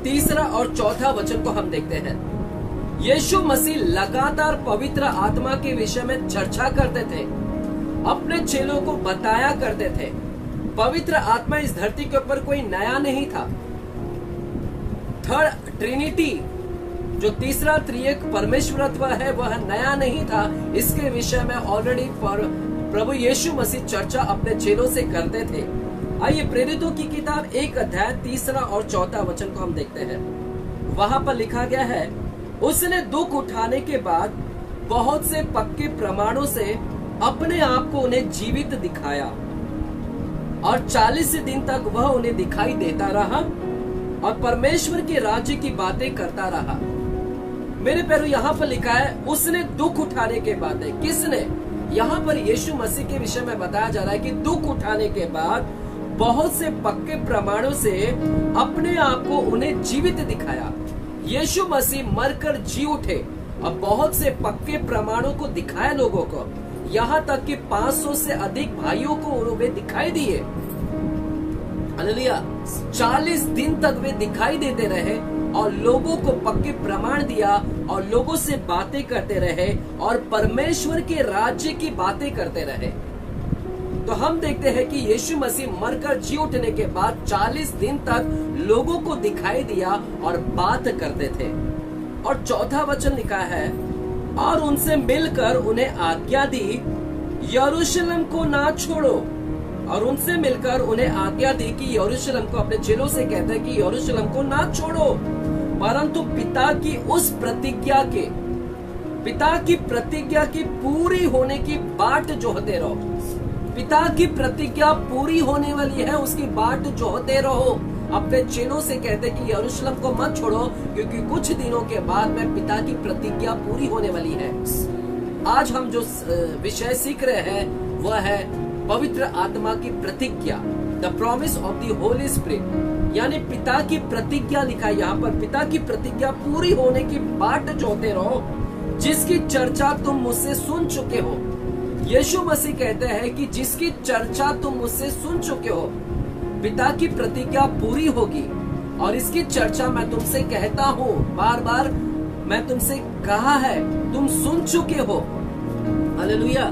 3 और 4 वचन को हम देखते हैं। यीशु मसीह लगातार पवित्र आत्मा के विषय में चर्चा करते थे, अपने चेलों को बताया करते थे। पवित्र आत्मा इस धरती के ऊपर कोई नया नहीं था। थर्ड ट्रिनिटी, जो तीसरा त्रिएक परमेश्वरत्व है, वह नया नहीं था। इसके विषय में ऑलरेडी प्रभु यीशु मसीह चर्चा अपने चेलों से करते थे। आइए प्रेरितों की किताब 1 अध्याय 3 और 4 वचन को हम देखते हैं। वहां पर लिखा गया है, उसने दुख उठाने के बाद बहुत से पक्के प्रमाणों से अपने आप को उन्हें जीवित दिखाया और 40 दिन तक वह उन्हें दिखाई देता रहा और परमेश्वर के राज्य की बातें करता रहा। मेरे प्यारों, यहाँ पर लिखा है उसने दुख उठाने के बाद। किसने? यहाँ पर यीशु मसीह के विषय में बताया जा रहा है कि दुख उठाने के बाद बहुत से पक्के प्रमाणों से अपने आप को उन्हें जीवित दिखाया। यीशु मसीह मरकर जी उठे और बहुत से पक्के प्रमाणों को दिखाया लोगों को, यहाँ तक कि 500 से अधिक भाइयों को वे दिखाई दिए। हालेलुया। 40 दिन तक वे दिखाई देते रहे और लोगों को पक्के प्रमाण दिया और लोगों से बातें करते रहे और परमेश्वर के राज्य की बातें करते रहे। तो हम देखते हैं कि यीशु मसीह मरकर जी उठने के बाद 40 दिन तक लोगों को दिखाई दिया और बात करते थे। और 4 वचन लिखा है, और उनसे मिलकर उन्हें आज्ञा दी यरूशलेम को ना छोड़ो। और उनसे मिलकर उन्हें आज्ञा दी कि यरूशलेम को, अपने चेलों से कहते हैं कि यरूशलेम को ना छोड़ो, परंतु पिता की उस प्रतिज्ञा के पिता की प्रतिज्ञा की पूरी होने की बाट जोहते रहो। पिता की प्रतिज्ञा पूरी होने वाली है, उसकी बाट जोहते रहो। अपने चेलों से कहते कि यरूशलेम को मत छोड़ो, क्योंकि कुछ दिनों के बाद में पिता की प्रतिज्ञा पूरी होने वाली है। आज हम जो विषय सीख रहे हैं वह है पवित्र आत्मा की प्रतिज्ञा, the promise of the Holi spirit, यानी पिता की प्रतिज्ञा लिखा है यहाँ पर। पिता की प्रतिज्ञा पूरी होने की बाट जोहते रहो, जिसकी चर्चा तुम मुझसे सुन चुके हो। यीशु मसीह कहते हैं कि जिसकी चर्चा तुम मुझसे सुन चुके हो, पिता की प्रतिज्ञा पूरी होगी। और इसकी चर्चा मैं तुमसे कहता हूँ, बार बार मैं तुमसे कहा है, तुम सुन चुके हो। हालेलुया।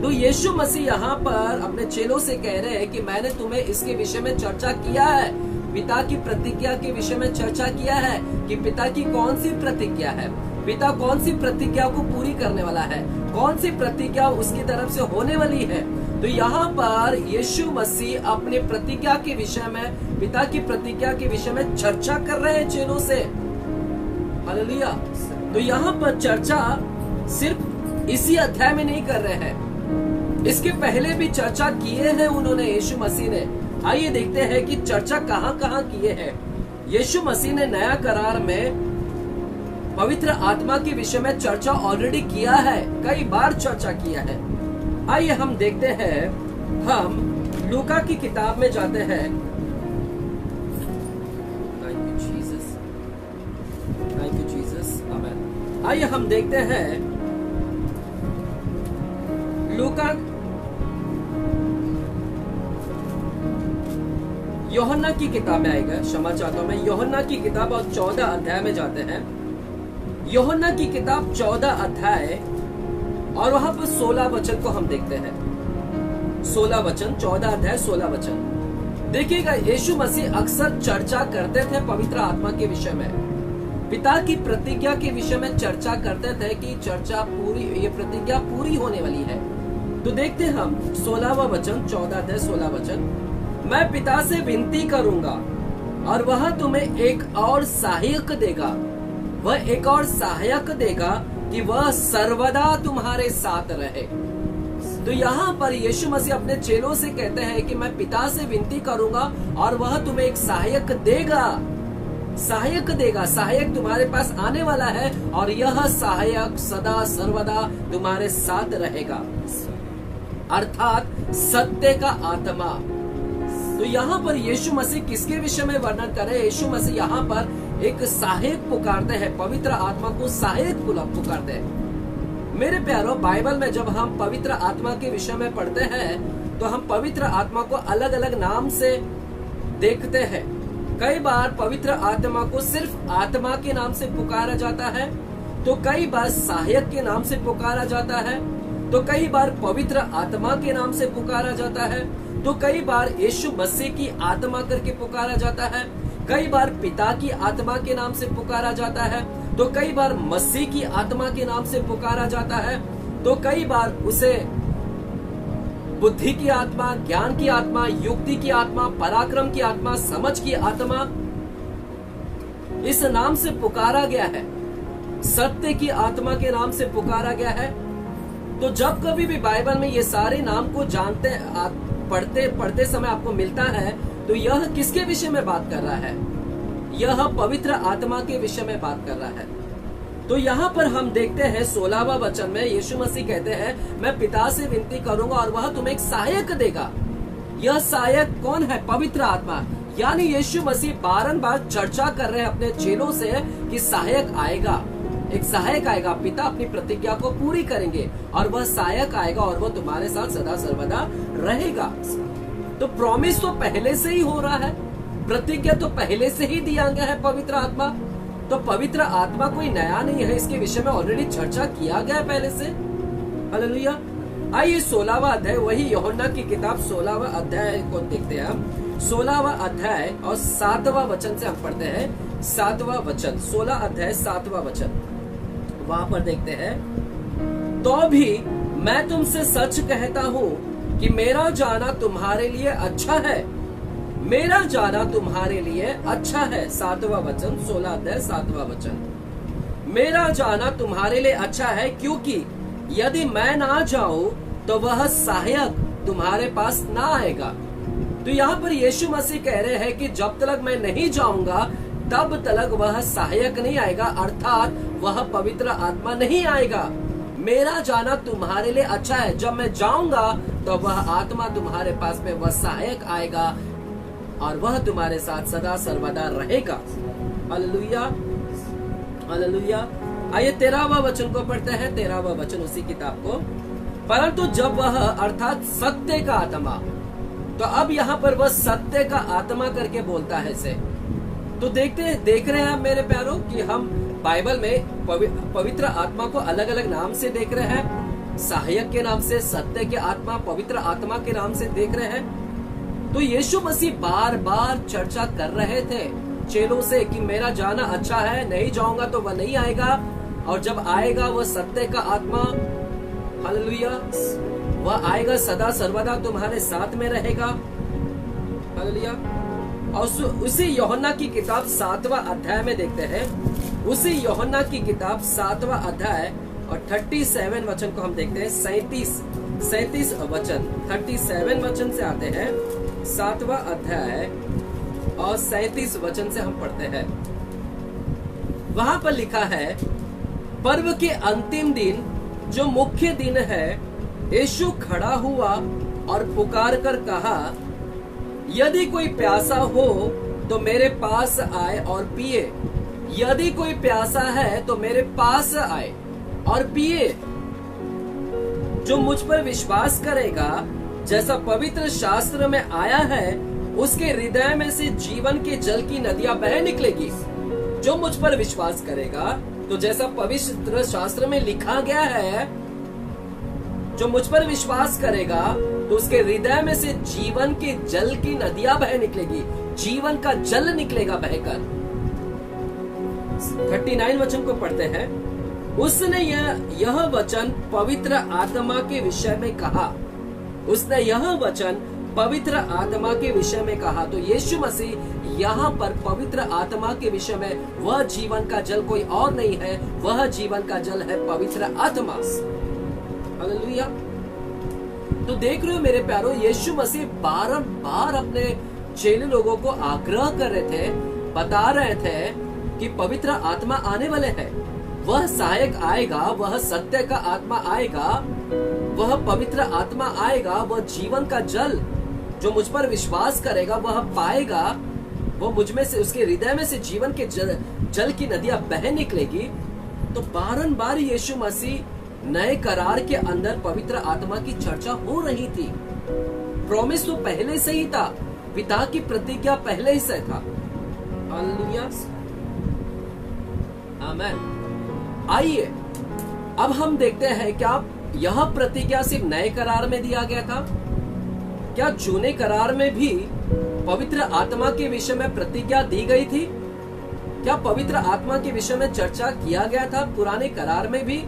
तो यीशु मसीह यहाँ पर अपने चेलों से कह रहे हैं कि मैंने तुम्हें इसके विषय में चर्चा किया है, पिता की प्रतिज्ञा के विषय में चर्चा किया है कि पिता की कौन सी प्रतिज्ञा है, पिता कौन सी प्रतिज्ञा को पूरी करने वाला है, कौन सी प्रतिज्ञा उसकी तरफ से होने वाली है। तो यहाँ पर यीशु मसीह अपने प्रतिज्ञा के विषय में, पिता की प्रतिज्ञा के विषय में चर्चा कर रहे हैं चेलों से। हालेलुया। तो यहाँ पर चर्चा सिर्फ इसी अध्याय में नहीं कर रहे हैं, इसके पहले भी चर्चा किए हैं उन्होंने, यीशु मसीह ने। आइए देखते हैं कि चर्चा कहाँ किए हैं। यीशु मसीह ने नया करार में पवित्र आत्मा के विषय में चर्चा ऑलरेडी किया है, कई बार चर्चा किया है। आइए हम देखते हैं, हम लूका की किताब में जाते हैं। थैंक यू जीसस, आमेन। आइए हम देखते हैं लूका, यूहन्ना की किताब में आएगा, क्षमा चाहता हूं मैं, यूहन्ना की किताब और 14 अध्याय में जाते हैं। यूहन्ना की किताब 14 अध्याय और वहां पर 16 वचन को हम देखते हैं। 16 वचन, 14 अध्याय 16 वचन। देखिएगा, यीशु मसीह अक्सर चर्चा करते थे पवित्र आत्मा के विषय में, पिता की प्रतिज्ञा के विषय में चर्चा करते थे कि चर्चा पूरी, ये प्रतिज्ञा पूरी होने वाली है। तो देखते हैं हम 16वां वचन, 14 अध्याय 16 वचन। मैं पिता से विनती करूंगा और वह तुम्हें एक और सहायक देगा, वह एक और सहायक देगा कि वह सर्वदा तुम्हारे साथ रहे। तो यहाँ पर यीशु मसीह अपने चेलों से कहते हैं कि मैं पिता से विनती करूंगा और वह तुम्हें एक सहायक देगा, सहायक देगा। सहायक तुम्हारे पास आने वाला है और यह सहायक सदा सर्वदा तुम्हारे साथ रहेगा, अर्थात सत्य का आत्मा। तो यहाँ पर यीशु मसीह किसके विषय में वर्णन करे? यीशु मसीह यहाँ पर एक सहायक पुकारते हैं, पवित्र आत्मा को सहायक पुकारते हैं। मेरे प्यारो, बाइबल में जब हम पवित्र आत्मा के विषय में पढ़ते हैं तो हम पवित्र आत्मा को अलग अलग नाम से देखते हैं। कई बार पवित्र आत्मा को सिर्फ आत्मा के नाम से पुकारा जाता है, तो कई बार सहायक के नाम से पुकारा जाता है, तो कई बार पवित्र आत्मा के नाम से पुकारा जाता है, तो कई बार यीशु मसीह की आत्मा करके पुकारा जाता है, कई बार पिता की आत्मा के नाम से पुकारा जाता है, तो कई बार मसीह की आत्मा के नाम से पुकारा जाता है, तो कई बार उसे बुद्धि की आत्मा, ज्ञान की आत्मा, युक्ति की आत्मा, पराक्रम की आत्मा, समझ की आत्मा, इस नाम से पुकारा गया है, सत्य की आत्मा के नाम से पुकारा गया है। तो जब कभी भी बाइबल में ये सारे नाम को जानते पढ़ते समय आपको मिलता है, तो यह किसके विषय में बात कर रहा है? यह पवित्र आत्मा के विषय में बात कर रहा है। तो यहाँ पर हम देखते हैं 16वां वचन में यीशु मसीह कहते हैं, मैं पिता से विनती करूंगा और वह तुम्हें एक सहायक देगा। यह सहायक कौन है? पवित्र आत्मा। यानी यीशु मसीह बारंबार चर्चा कर रहे हैं अपने चेलों से कि सहायक आएगा, एक सहायक आएगा, पिता अपनी प्रतिज्ञा को पूरी करेंगे और वह सहायक आएगा और वह तुम्हारे साथ सदा सर्वदा रहेगा। तो प्रॉमिस तो पहले से ही हो रहा है, प्रतिज्ञा तो पहले से ही दिया गया है पवित्र आत्मा। तो पवित्र आत्मा कोई नया नहीं है, इसके विषय में ऑलरेडी चर्चा किया गया पहले से। हालेलुया। आइए 16वां अध्याय, वही यूहन्ना की किताब 16वां अध्याय को देखते हैं हम। 16वां अध्याय और 7वां वचन से हम पढ़ते हैं। 7वां वचन, 16 अध्याय 7वां वचन, वहां पर देखते हैं, तो भी मैं तुमसे सच कहता हूं कि मेरा जाना तुम्हारे लिए अच्छा है, मेरा जाना तुम्हारे लिए अच्छा है। 7वां वचन, 16 अध्याय 7वां वचन, मेरा जाना तुम्हारे लिए अच्छा है, क्योंकि यदि मैं ना जाऊं तो वह सहायक तुम्हारे पास ना आएगा। तो यहाँ पर यीशु मसीह कह रहे हैं कि जब तक मैं नहीं जाऊंगा तब तक वह सहायक नहीं आएगा, अर्थात वह पवित्र आत्मा नहीं आएगा। मेरा जाना तुम्हारे लिए अच्छा है, जब मैं जाऊंगा तो वह आत्मा तुम्हारे पास में वह सहायक आएगा और वह तुम्हारे साथ सदा सर्वदा रहेगा। Hallelujah, hallelujah. आइए 13वां वचन को पढ़ते हैं, 13वां वचन उसी किताब को। परंतु जब वह अर्थात सत्य का आत्मा, तो अब यहाँ पर वह सत्य का आत्मा करके बोलता है इसे। तो देख रहे हैं मेरे प्यारों कि हम बाइबल में पवित्र आत्मा को अलग अलग नाम से देख रहे हैं। सहायक के नाम से, सत्य के आत्मा, पवित्र आत्मा के नाम से देख रहे हैं। तो यीशु मसीह बार बार चर्चा कर रहे थे चेलों से कि मेरा जाना अच्छा है, नहीं जाऊंगा तो वह नहीं आएगा, और जब आएगा वह सत्य का आत्मा, हालेलुया, वह आएगा सदा सर्वदा तुम्हारे साथ में रहेगा। हालेलुया। और उसी यूहन्ना की किताब 7वां अध्याय में देखते हैं, उसी यूहन्ना की किताब 7वां अध्याय और 37 वचन को हम देखते हैं। 37 वचन, 37 वचन से आते हैं 7वां अध्याय और 37 वचन से हम पढ़ते हैं। वहां पर लिखा है, पर्व के अंतिम दिन जो मुख्य दिन है, यीशु खड़ा हुआ और पुकार कर कहा, यदि कोई प्यासा हो तो मेरे पास आए और पिए। यदि कोई प्यासा है तो मेरे पास आए और पिए। जो मुझ पर विश्वास करेगा, जैसा पवित्र शास्त्र में आया है, उसके हृदय में से जीवन के जल की नदियां बह निकलेगी। जो मुझ पर विश्वास करेगा, तो जैसा पवित्र शास्त्र में लिखा गया है, जो मुझ पर विश्वास करेगा तो उसके हृदय में से जीवन के जल की नदियां बह निकलेगी, जीवन का जल निकलेगा बहकर। 39 वचन को पढ़ते हैं। उसने यह वचन पवित्र आत्मा के विषय में कहा। उसने यह वचन पवित्र आत्मा के विषय में कहा। तो यीशु मसीह यहाँ पर पवित्र आत्मा के विषय में, वह जीवन का जल कोई और नहीं है, वह जीवन का जल है पवित्र आत्मा। हालेलुया। तो देख रहे हो मेरे प्यारो, यीशु मसीह बार अपने चेले लोगों को आग्रह कर रहे थे, बता रहे थे कि पवित्र आत्मा आने वाले हैं, वह सहायक आएगा, वह सत्य का आत्मा आएगा, वह पवित्र आत्मा आएगा, वह जीवन का जल, जो मुझ पर विश्वास करेगा वह पाएगा, वो मुझ में से, उसके हृदय में से जीवन के जल की नदियां बह निकलेगी। तो बारंबार यीशु मसीह नए करार के अंदर पवित्र आत्मा की चर्चा हो रही थी। प्रॉमिस तो पहले से ही था, पिता की प्रतिज्ञा पहले ही से था। हालेलुया, आमीन। आइए अब हम देखते हैं, क्या यह प्रतिज्ञा सिर्फ नए करार में दिया गया था? क्या जूने करार में भी पवित्र आत्मा के विषय में प्रतिज्ञा दी गई थी? क्या पवित्र आत्मा के विषय में चर्चा किया गया था पुराने करार में भी,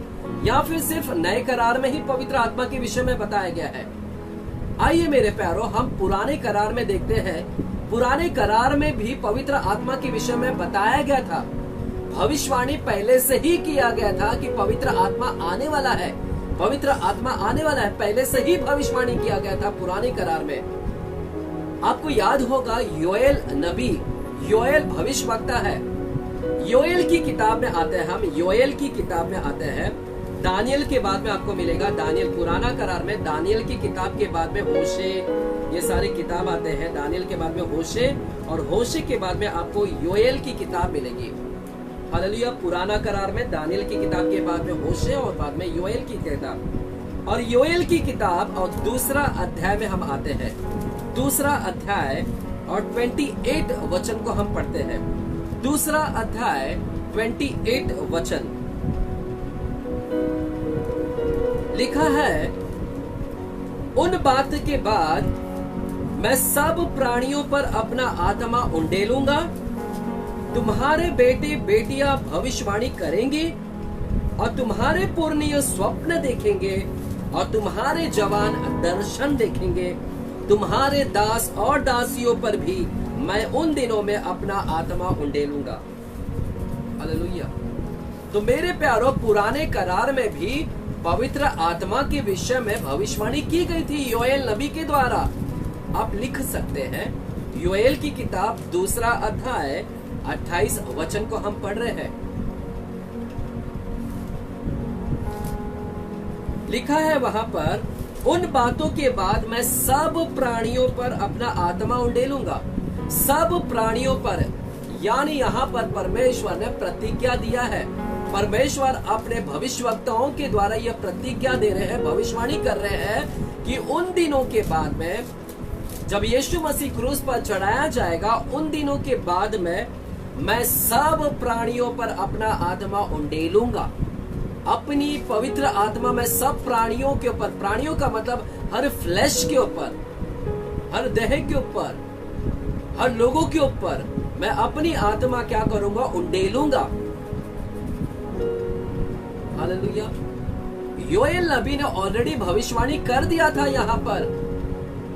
या फिर सिर्फ नए करार में ही पवित्र आत्मा के विषय में बताया गया है? आइए मेरे प्यारो, हम पुराने करार में देखते हैं। पुराने करार में भी पवित्र आत्मा के विषय में बताया गया था। भविष्यवाणी पहले से ही किया गया था कि पवित्र आत्मा आने वाला है, पवित्र आत्मा आने वाला है, पहले से ही भविष्यवाणी किया गया था पुराने करार में। आपको याद होगा, योएल नबी, योएल भविष्यवक्ता है। योएल की किताब में आते हैं हम, योएल की किताब में आते हैं। दानियल के बाद में आपको मिलेगा, दानियल पुराना करार में, दानियल की किताब के बाद में होशे, ये सारी किताब आते हैं। दानियल के बाद में होशे, और होशे के बाद में आपको योएल की किताब मिलेगी। हालेलुया। पुराना करार में दानियल की किताब के बाद में होशे, और बाद में योएल की किताब। और योएल की किताब और दूसरा अध्याय में हम आते हैं। दूसरा अध्याय और 28 वचन को हम पढ़ते हैं। दूसरा अध्याय 28 वचन लिखा है, उन बात के बाद मैं सब प्राणियों पर अपना आत्मा उंडेलूंगा, तुम्हारे बेटे बेटियां भविष्यवाणी करेंगे, और तुम्हारे पुरनिये स्वप्न देखेंगे, और तुम्हारे जवान दर्शन देखेंगे। तुम्हारे दास और दासियों पर भी मैं उन दिनों में अपना आत्मा उंडेलूंगा। हालेलुया। तो मेरे प्यारो, पुराने करार में भी पवित्र आत्मा के विषय में भविष्यवाणी की गई थी योएल नबी के द्वारा। आप लिख सकते हैं, योएल की किताब 2 अध्याय 28 वचन को हम पढ़ रहे हैं। लिखा है वहां पर, उन बातों के बाद मैं सब प्राणियों पर अपना आत्मा उंडेलूंगा। सब प्राणियों पर, यानी यहाँ पर परमेश्वर ने प्रतिज्ञा दिया है। परमेश्वर अपने भविष्यवक्ताओं के द्वारा यह प्रतिज्ञा दे रहे हैं, भविष्यवाणी कर रहे हैं कि उन दिनों के बाद में, जब यीशु मसीह क्रूस पर चढ़ाया जाएगा, उन दिनों के बाद में मैं सब प्राणियों पर अपना आत्मा उंडेलूंगा। अपनी पवित्र आत्मा मैं सब प्राणियों के ऊपर, प्राणियों का मतलब हर फ्लैश के ऊपर, हर देह के ऊपर, हर लोगों के ऊपर मैं अपनी आत्मा क्या करूंगा? उंडेलूंगा। हालेलुया। योएल नबी ने ऑलरेडी भविष्यवाणी कर दिया था। यहाँ पर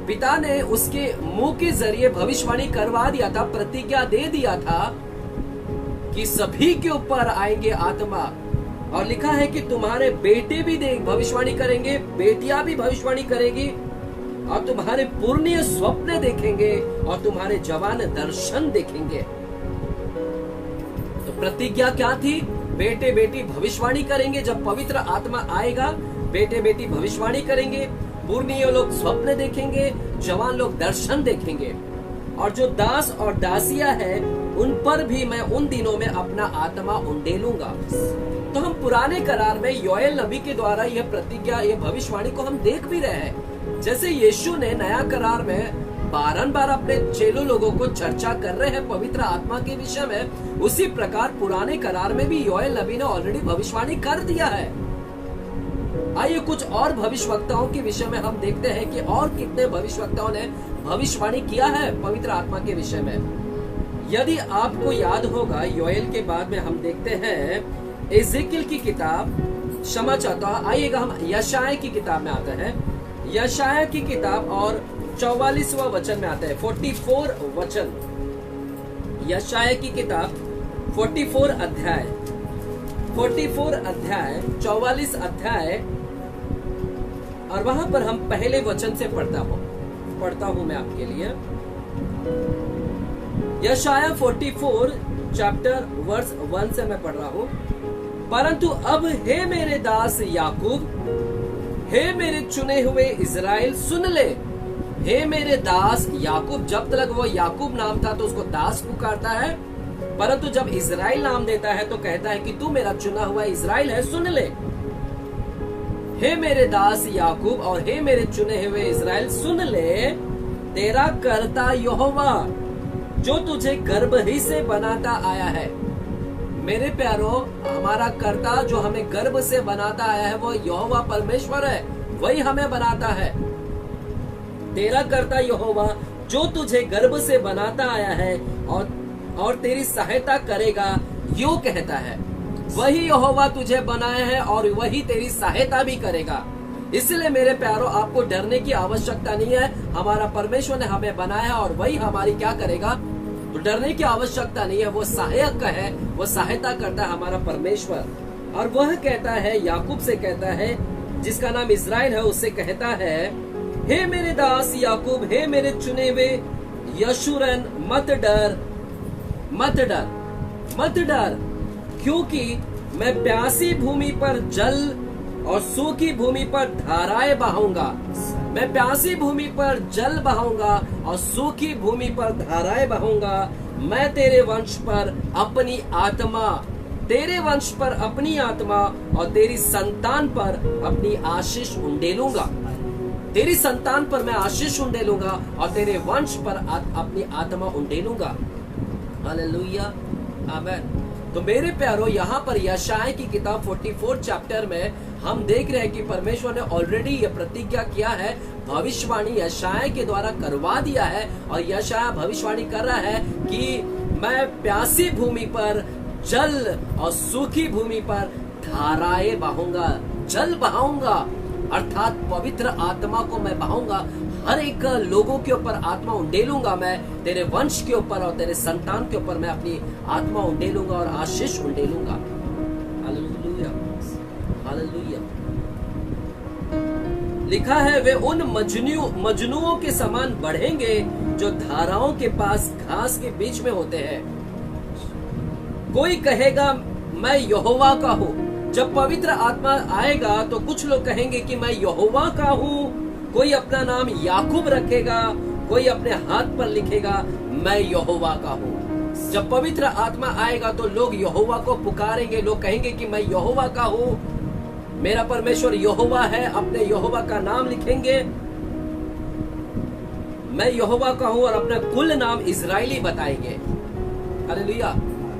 पिता ने उसके मुंह के जरिए भविष्यवाणी करवा दिया था, प्रतिज्ञा दे दिया था कि सभी के ऊपर आएंगे आत्मा। और लिखा है कि तुम्हारे बेटे भी भविष्यवाणी करेंगे, बेटियां भी भविष्यवाणी करेगी, और तुम्हारे पुण्य स्वप्न देखेंगे और तुम्हारे जवान दर्शन देखेंगे। तो प्रतिज्ञा क्या थी? बेटे बेटी भविष्यवाणी करेंगे। जब पवित्र आत्मा आएगा, बेटे बेटी भविष्यवाणी करेंगे, पुण्य लोग स्वप्न देखेंगे, जवान लोग दर्शन देखेंगे। और जो दास और दासियां हैं, उन पर भी मैं उन दिनों में अपना आत्मा उंडेलूंगा। तो हम पुराने करार में योएल नबी के द्वारा यह प्रतिज्ञा, यह भविष्यवाणी को हम देख भी रहे हैं। जैसे यीशु ने नया करार में बारंबार अपने चेलों लोगों को चर्चा कर रहे हैं पवित्र आत्मा के विषय में, उसी प्रकार पुराने करार में भी योएल नबी ने ऑलरेडी भविष्यवाणी कर दिया है। आइए कुछ और भविष्यवक्ताओं के विषय में हम देखते हैं कि और कितने भविष्यवक्ताओं ने भविष्यवाणी किया है पवित्र आत्मा के विषय में। यदि आपको याद होगा, योएल के बाद में हम देखते हैं एजेकिएल की किताब, क्षमा चाहता हूं, आइएगा हम यशायाह की किताब में आते हैं। यशायाह की किताब और 44वां वचन में आता है, 44 वचन। यशायाह की किताब 44 अध्याय 44 अध्याय, और वहां पर हम पहले वचन से पढ़ता हूं मैं आपके लिए। यशायाह 44 चैप्टर वर्स 1 से मैं पढ़ रहा हूं। परंतु अब हे मेरे दास याकूब, हे मेरे चुने हुए इज़राइल, सुन ले। हे मेरे दास याकूब, जब तक वो याकूब नाम था तो उसको दास पुकारता है, परंतु जब इज़राइल नाम देता है तो कहता है कि तू मेरा चुना हुआ इज़राइल है, सुन ले। हे मेरे दास याकूब और हे मेरे चुने हुए इज़राइल, सुन ले। तेरा कर्ता यहोवा, जो तुझे गर्भ ही से बनाता आया है। मेरे प्यारो, हमारा कर्ता जो हमें गर्भ से बनाता आया है वो यहोवा परमेश्वर है, वही हमें बनाता है। तेरा कर्ता यहोवा जो तुझे गर्भ से बनाता आया है और तेरी सहायता करेगा, यो कहता है। वही यहोवा तुझे बनाया है और वही तेरी सहायता भी करेगा। इसलिए मेरे प्यारो, आपको डरने की आवश्यकता नहीं है। हमारा परमेश्वर ने हमें बनाया और वही हमारी क्या करेगा, तो डरने की आवश्यकता नहीं है। वो सहायक है, वो सहायता करता है हमारा परमेश्वर। और वह कहता है, याकूब से कहता है, जिसका नाम इज़राइल है, उससे कहता है, हे मेरे दास याकूब, हे मेरे चुने हुए यशूरन, मत डर, मत डर, मत डर, क्योंकि मैं प्यासी भूमि पर जल और सूखी भूमि पर धाराएं बहाऊंगा। मैं प्यासी भूमि पर जल बहाऊंगा और सूखी भूमि पर धाराएं बहाऊंगा। मैं तेरे वंश पर अपनी आत्मा, तेरे वंश पर अपनी आत्मा और तेरी संतान पर अपनी आशीष उंडेलूंगा। तेरी संतान पर मैं आशीष उंडेलूंगा और तेरे वंश पर अपनी आत्मा उंडेलूंगा। हालेलुया, आमीन। तो मेरे प्यारो, यहाँ पर यशायाह की किताब 44 चैप्टर में हम देख रहे हैं कि परमेश्वर ने ऑलरेडी ये प्रतिज्ञा किया है, भविष्यवाणी यशायाह के द्वारा करवा दिया है। और यशायाह भविष्यवाणी कर रहा है कि मैं प्यासी भूमि पर जल और सूखी भूमि पर धाराएं बहाऊंगा, जल बहाऊंगा, अर्थात पवित्र आत्मा को मैं बहाऊंगा। हर एक लोगों के ऊपर आत्मा उंडेलूंगा मैं, तेरे वंश के ऊपर और तेरे संतान के ऊपर मैं अपनी आत्मा उंडेलूंगा और आशीष उंडेलूंगा। Hallelujah, hallelujah. लिखा है वे उन मजनुओं के समान बढ़ेंगे जो धाराओं के पास घास के बीच में होते हैं। कोई कहेगा मैं यहोवा का हूँ। जब पवित्र आत्मा आएगा तो कुछ लोग कहेंगे कि मैं यहोवा का हूँ। कोई अपना नाम याकूब रखेगा, कोई अपने हाथ पर लिखेगा मैं यहोवा का हूँ। जब पवित्र आत्मा आएगा तो लोग यहोवा को पुकारेंगे, लोग कहेंगे कि मैं यहोवा का हूँ, मेरा परमेश्वर यहोवा है, अपने यहोवा का नाम लिखेंगे, मैं यहोवा का हूँ, और अपना कुल नाम इजराइली बताएंगे। हालेलुया।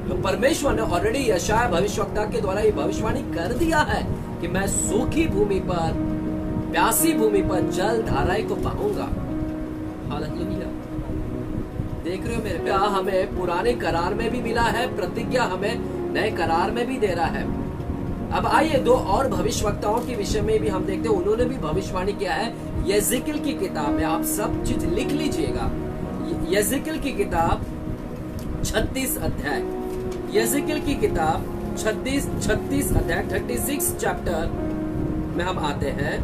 तो परमेश्वर ने ऑलरेडी यशायाह भविष्यवक्ता के द्वारा ये भविष्यवाणी कर दिया है कि मैं सूखी भूमि पर, प्यासी भूमि पर जल धाराएं को बहाऊंगा। हालेलुया। देख रहे हो मेरे प्यार, हमें पुराने करार में भी मिला है, प्रतिज्ञा हमें नए करार में भी दे रहा है। अब आइए दो और भविष्यवक्ताओं के विषय में भी हम देखते हैं, उन्होंने भी भविष्यवाणी किया है। यज़ेकिएल की किताब में आप सब चीज लिख लीजिएगा। यज़ेकिएल की किताब 36 अध्याय, यज़ेकिएल की किताब 36 अध्याय 36 चैप्टर में हम आते हैं।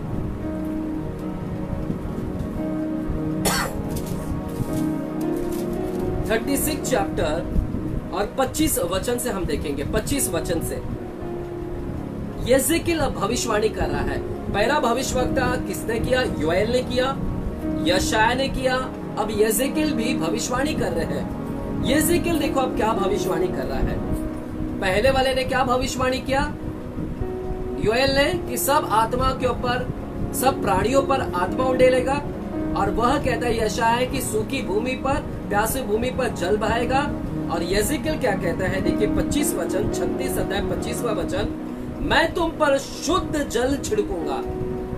चैप्टर और 25 वचन से हम देखेंगे। 25 वचन से यज़ेकिएल भविष्यवाणी कर रहा है। पहला भविष्यवक्ता किसने किया? योएल ने किया, यशायाह ने किया, अब यज़ेकिएल भी भविष्यवाणी कर रहे हैं। यज़ेकिएल देखो अब क्या भविष्यवाणी कर रहा है। पहले वाले ने क्या भविष्यवाणी किया? योएल ने कि सब आत्मा के ऊपर, सब प्राणियों पर आत्मा उंडेलेगा, और वह कहता है यशायाह की सूखी भूमि पर, प्यासी भूमि पर जल बहाएगा। और यज़ेकिएल क्या कहता है? देखिए 25 वचन, 36 अध्याय 25वां वचन, मैं तुम पर शुद्ध जल छिड़कूंगा।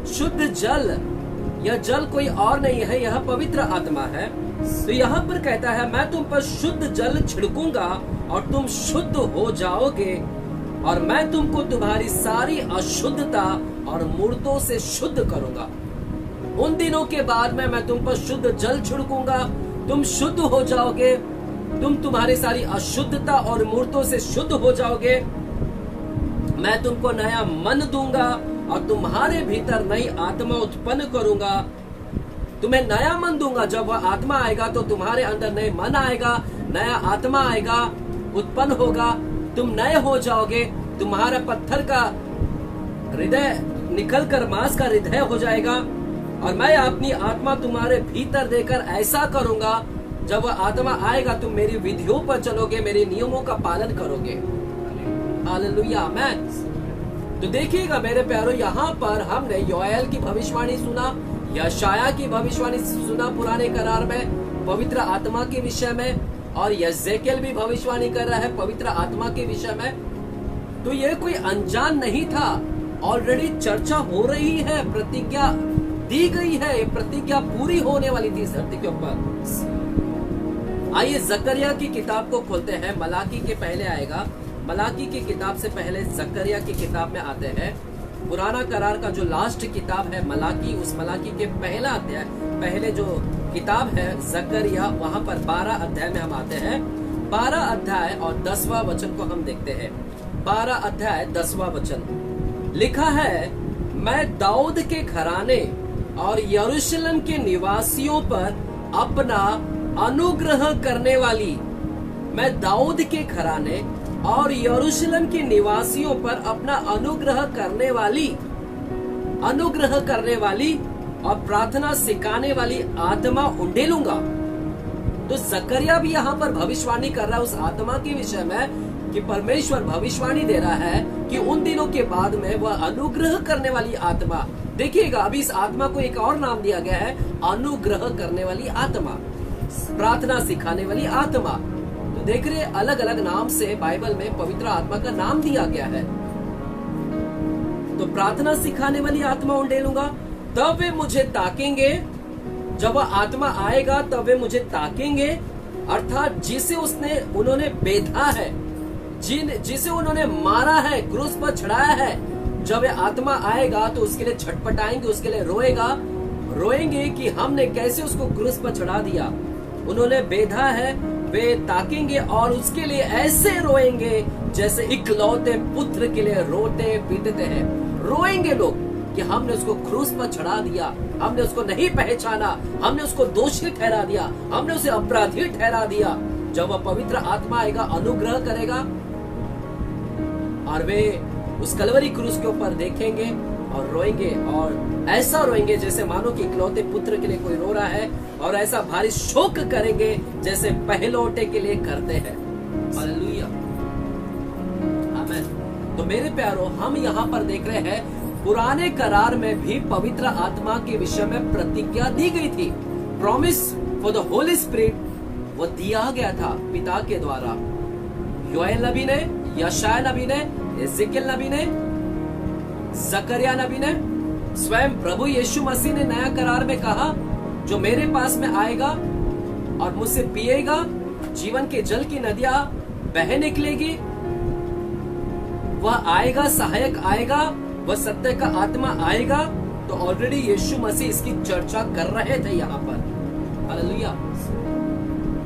शुद्ध जल, यह जल कोई और नहीं है, यह पवित्र आत्मा है। तो यहाँ पर कहता है मैं तुम पर शुद्ध जल छिड़कूंगा और तुम शुद्ध हो जाओगे, और मैं तुमको तुम्हारी सारी अशुद्धता और मूर्तों से शुद्ध करूंगा। उन दिनों के बाद में मैं तुम पर शुद्ध जल छिड़कूंगा, तुम शुद्ध हो जाओगे, तुम तुम्हारी सारी अशुद्धता और मूर्तों से शुद्ध हो जाओगे। मैं तुमको नया मन दूंगा और तुम्हारे भीतर नई आत्मा उत्पन्न करूंगा। तुम्हें नया मन दूंगा। जब वह आत्मा आएगा तो तुम्हारे अंदर नए मन आएगा, नया आत्मा आएगा, उत्पन्न होगा, तुम नए हो जाओगे। तुम्हारा पत्थर का हृदय निकल कर मांस का हृदय हो जाएगा, और मैं अपनी आत्मा तुम्हारे भीतर देकर ऐसा करूंगा, जब वह आत्मा आएगा तुम मेरी विधियों पर चलोगे, मेरे नियमों का पालन करोगे। हालेलुया, आमीन। तो देखिएगा मेरे प्यारो, यहाँ पर हमने योएल की भविष्यवाणी सुना, यशायाह की भविष्यवाणी सुना पुराने करार में पवित्र आत्मा के विषय में, और यज़ेकिएल भी भविष्यवाणी कर रहा है पवित्र आत्मा के विषय में। तो ये कोई अनजान नहीं था, ऑलरेडी चर्चा हो रही है, प्रतिज्ञा दी गई है, ये प्रतिज्ञा पूरी होने वाली थी इस धरती के ऊपर। आइए जकरिया की किताब को खोलते हैं। मलाकी के पहले आएगा, मलाकी की किताब से पहले जकरिया की किताब में आते हैं। पुराना करार का जो लास्ट किताब है मलाकी, उस मलाकी के पहला अध्याय, पहले जो किताब है जकरिया, वहां पर 12 अध्याय में हम आते हैं। 12 अध्याय और 10वां वचन को हम देखते हैं। 12 अध्याय 10वां वचन लिखा है, मैं दाऊद के घराने और यरूशलेम के निवासियों पर अपना अनुग्रह करने वाली, मैं दाऊद के घराने और यरूशलेम के निवासियों पर अपना अनुग्रह करने वाली और प्रार्थना सिखाने वाली आत्मा उंडेलूंगा। तो जकरिया भी यहाँ पर भविष्यवाणी कर रहा है उस आत्मा के विषय में, कि परमेश्वर भविष्यवाणी दे रहा है कि उन दिनों के बाद में वह अनुग्रह करने वाली आत्मा, देखिएगा अभी इस आत्मा को एक और नाम दिया गया है, अनुग्रह करने वाली आत्मा, प्रार्थना सिखाने वाली आत्मा। तो देख रहे अलग अलग नाम से बाइबल में पवित्र आत्मा का नाम दिया गया है। तो प्रार्थना सिखाने वाली आत्मा उंडेलूंगा, तब वे मुझे ताकेंगे। जब वह आत्मा आएगा तब वे मुझे ताकेंगे, अर्थात जिसे उन्होंने बेधा है, जिसे उन्होंने मारा है, क्रूस पर चढ़ाया है, जब वह आत्मा आएगा तो उसके लिए छटपटाएंगे, उसके लिए रोएंगे कि हमने कैसे उसको क्रूस पर चढ़ा दिया। उन्होंने बेधा है, वे ताकेंगे और उसके लिए ऐसे रोएंगे जैसे इकलौते पुत्र के लिए रोते पीटते हैं। रोएंगे लोग कि हमने उसको क्रूस पर चढ़ा दिया, हमने उसको नहीं पहचाना, हमने उसको दोषी ठहरा दिया, हमने उसे अपराधी ठहरा दिया। जब वह पवित्र आत्मा आएगा, अनुग्रह करेगा और वे उस कलवरी क्रूस के ऊपर देखेंगे और रोएंगे, और ऐसा रोएंगे जैसे मानो कि इकलौते पुत्र के लिए कोई रो रहा है, और ऐसा भारी शोक करेंगे जैसे पहलौटे के लिए करते हैं। हालेलुया, आमीन। तो मेरे प्यारो, हम यहाँ पर देख रहे हैं पुराने करार में भी पवित्र आत्मा के विषय में प्रतिज्ञा दी गई थी। Promise for the Holi spirit वो दिया गया था पिता के द्वारा। योएल नबी ने, यशाया नबी ने, एजेकियल नबी ने, जकरिया नबी ने, स्वयं प्रभु यीशु मसीह ने नया करार में कहा, जो मेरे पास में आएगा और मुझसे पिएगा, जीवन के जल की नदियां बह निकलेगी। वह आएगा, सहायक आएगा, वह सत्य का आत्मा आएगा। तो ऑलरेडी यीशु मसीह इसकी चर्चा कर रहे थे यहाँ पर। हालेलुया।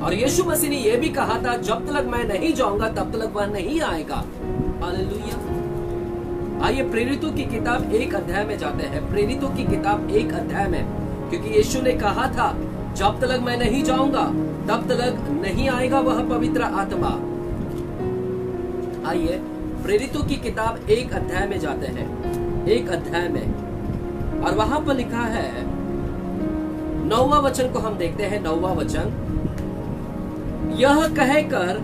और यीशु मसीह ने यह भी कहा था, जब तक मैं नहीं जाऊंगा तब तक वह नहीं आएगा। हालेलुया। आइए प्रेरितों की किताब 1 अध्याय में जाते हैं। प्रेरितों की किताब 1 अध्याय में, क्योंकि यीशु ने कहा था जब तक मैं नहीं जाऊंगा तब तक नहीं आएगा वह पवित्र आत्मा। आइए प्रेरितों की किताब 1 अध्याय में जाते हैं। 1 अध्याय में, और वहां पर लिखा है 9वां वचन को हम देखते हैं। 9वां वचन, यह कहकर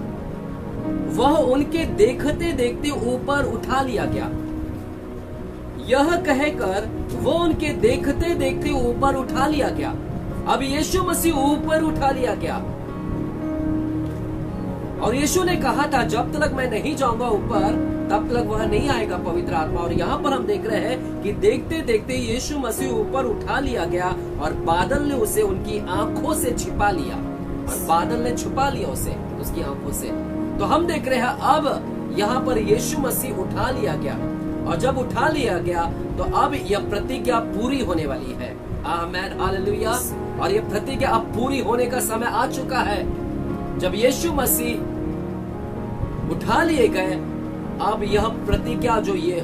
वह उनके देखते देखते ऊपर उठा लिया गया। यह कहकर वो उनके देखते देखते ऊपर उठा लिया गया। अब यीशु मसीह ऊपर उठा लिया गया, और यीशु ने कहा था जब तक मैं नहीं जाऊंगा ऊपर तब तक वह नहीं आएगा पवित्र आत्मा। और यहाँ पर हम देख रहे हैं कि देखते देखते यीशु मसीह ऊपर उठा लिया गया, और बादल ने उसे उनकी आंखों से छिपा लिया, और बादल ने छुपा लिया उसे उसकी आंखों से। तो हम देख रहे हैं अब यहाँ पर यीशु मसीह उठा लिया गया, और जब उठा लिया गया तो अब यह प्रतिज्ञा पूरी होने वाली है। आमीन, हालेलुया। और यह प्रतिज्ञा अब पूरी होने का समय आ चुका है। जब यीशु मसीह उठा लिए गए, अब यह प्रतिज्ञा जो ये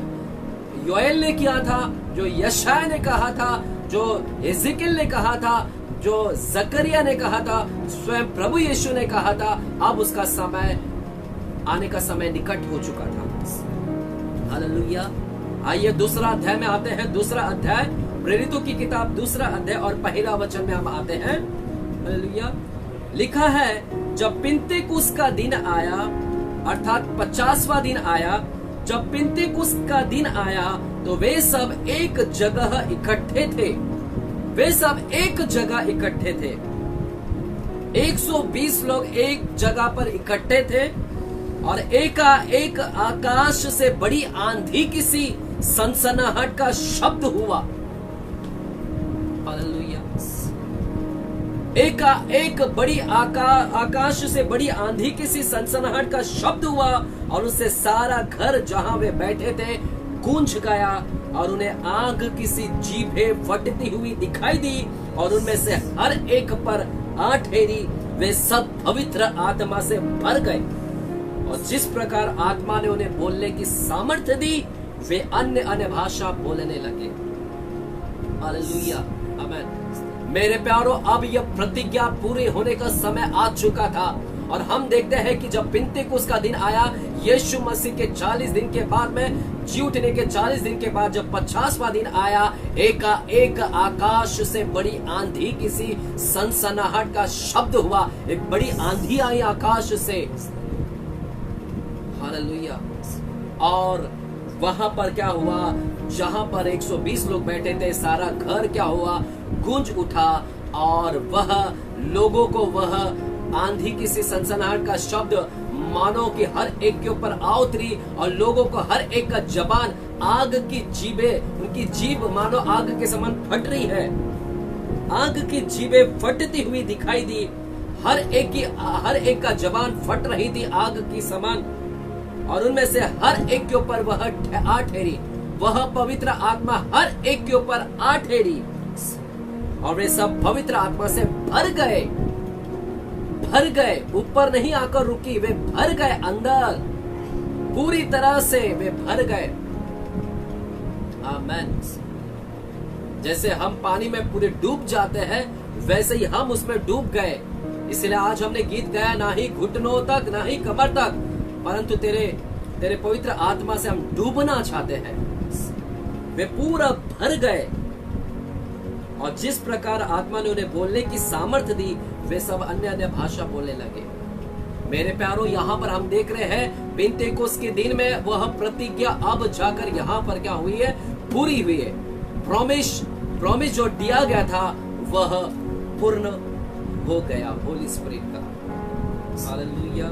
योएल ने किया था, जो यशाया ने कहा था, जो एजेकियल ने कहा था, जो जकरिया ने कहा था, स्वयं प्रभु यीशु ने कहा था, अब उसका समय आने का समय निकट हो चुका था। हालेलुया। आइए दूसरा अध्याय में आते हैं। दूसरा अध्याय, प्रेरितों की किताब 2 अध्याय और 1 वचन में हम आते हैं। हालेलुया। लिखा है, जब पिन्तेकुस्त का दिन आया, अर्थात 50वां दिन आया, जब पिन्तेकुस्त का दिन आया तो वे सब एक जगह इकट्ठे थे। वे सब एक जगह इकट्ठे थे। 120 लोग एक जगह पर इकट्ठे थे, और एकाएक आकाश से बड़ी आंधी की सी सनसनाहट का शब्द हुआ। हालेलुया। एकाएक बड़ी आकाश से बड़ी आंधी की सी सनसनाहट का शब्द हुआ, और उससे सारा घर जहां वे बैठे थे गूंज गया, और उन्हें आग की सी जीभें फटती हुई दिखाई दी, और उनमें से हर एक पर 8 एरी वे सब पवित्र आत्मा से भर गए, और जिस प्रकार आत्मा ने उन्हें बोलने की सामर्थ्य दी, वे अन्य अन्य भाषा बोलने लगे। हालेलुया, आमीन। मेरे प्यारो, अब यह प्रतिज्ञा पूरी होने का समय आ चुका था, और हम देखते हैं कि जब पिन्तेकुस्त का दिन आया, यीशु मसीह के 40 दिन के बाद में, जी उठने के 40 दिन के बाद जब 50वां दिन आया, एकाएक आकाश से बड़ी आंधी की सी सनसनाहट का शब्द हुआ। एक बड़ी आंधी आई आकाश से। हालेलुया। और वहां पर क्या हुआ, जहां पर 120 लोग बैठे थे, सारा घर क्या हुआ, गूंज उठा, और वह लोगों को वह आंधी की सी सनसनाहट का शब्द मानो कि हर एक के ऊपर आ उतरी, और लोगों को हर एक का जबान आग की जीभें, उनकी जीभ मानो आग के समान फट रही है। आग की जीभें फटती हुई दिखाई दी। हर एक का जबान फट रही थी आग की समान, और उनमें से हर एक के ऊपर वह 8 एरी, वह पवित्र आत्मा हर एक के ऊपर 8 एरी, और वे सब पवित्र आत्मा से भर भर गए, ऊपर नहीं आकर रुकी, वे भर गए अंदर, पूरी तरह से वे भर गए। आमेन। जैसे हम पानी में पूरे डूब जाते हैं, वैसे ही हम उसमें डूब गए। इसलिए आज हमने गीत गाया, ना ही घुटनों तक, ना ही कमर तक, परंतु तेरे पवित्र आत्मा से हम डूबना चाहते हैं। वे पूरा भर गए, और जिस प्रकार आत्मा ने उन्हें बोलने की सामर्थ्य दी, वे सब अन्य अन्य भाषा बोलने लगे। मेरे प्यारों, यहाँ पर हम देख रहे हैं पेंतेकोस्त के दिन में वह प्रतिज्ञा अब जाकर यहाँ पर क्या हुई है, पूरी हुई है। प्रॉमिस जो दिया गया था वह पूर्ण हो गया होली स्पिरिट का। Hallelujah,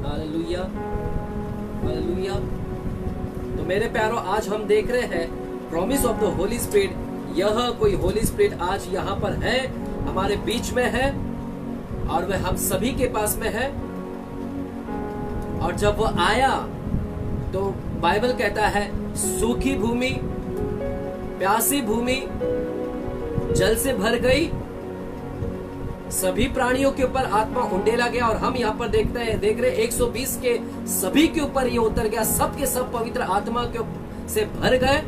hallelujah, hallelujah. तो मेरे प्यारों, आज हम देख रहे हैं promise of the Holi spirit. यह कोई होली स्पिरिट आज यहाँ पर है, हमारे बीच में है, और वह हम सभी के पास में है। और जब वह आया तो बाइबल कहता है, सूखी भूमि, प्यासी भूमि जल से भर गई, सभी प्राणियों के ऊपर आत्मा उंडेला गया। और हम यहाँ पर देख रहे 120 के सभी के ऊपर ये उतर गया, सब के सब पवित्र आत्मा के से भर गए।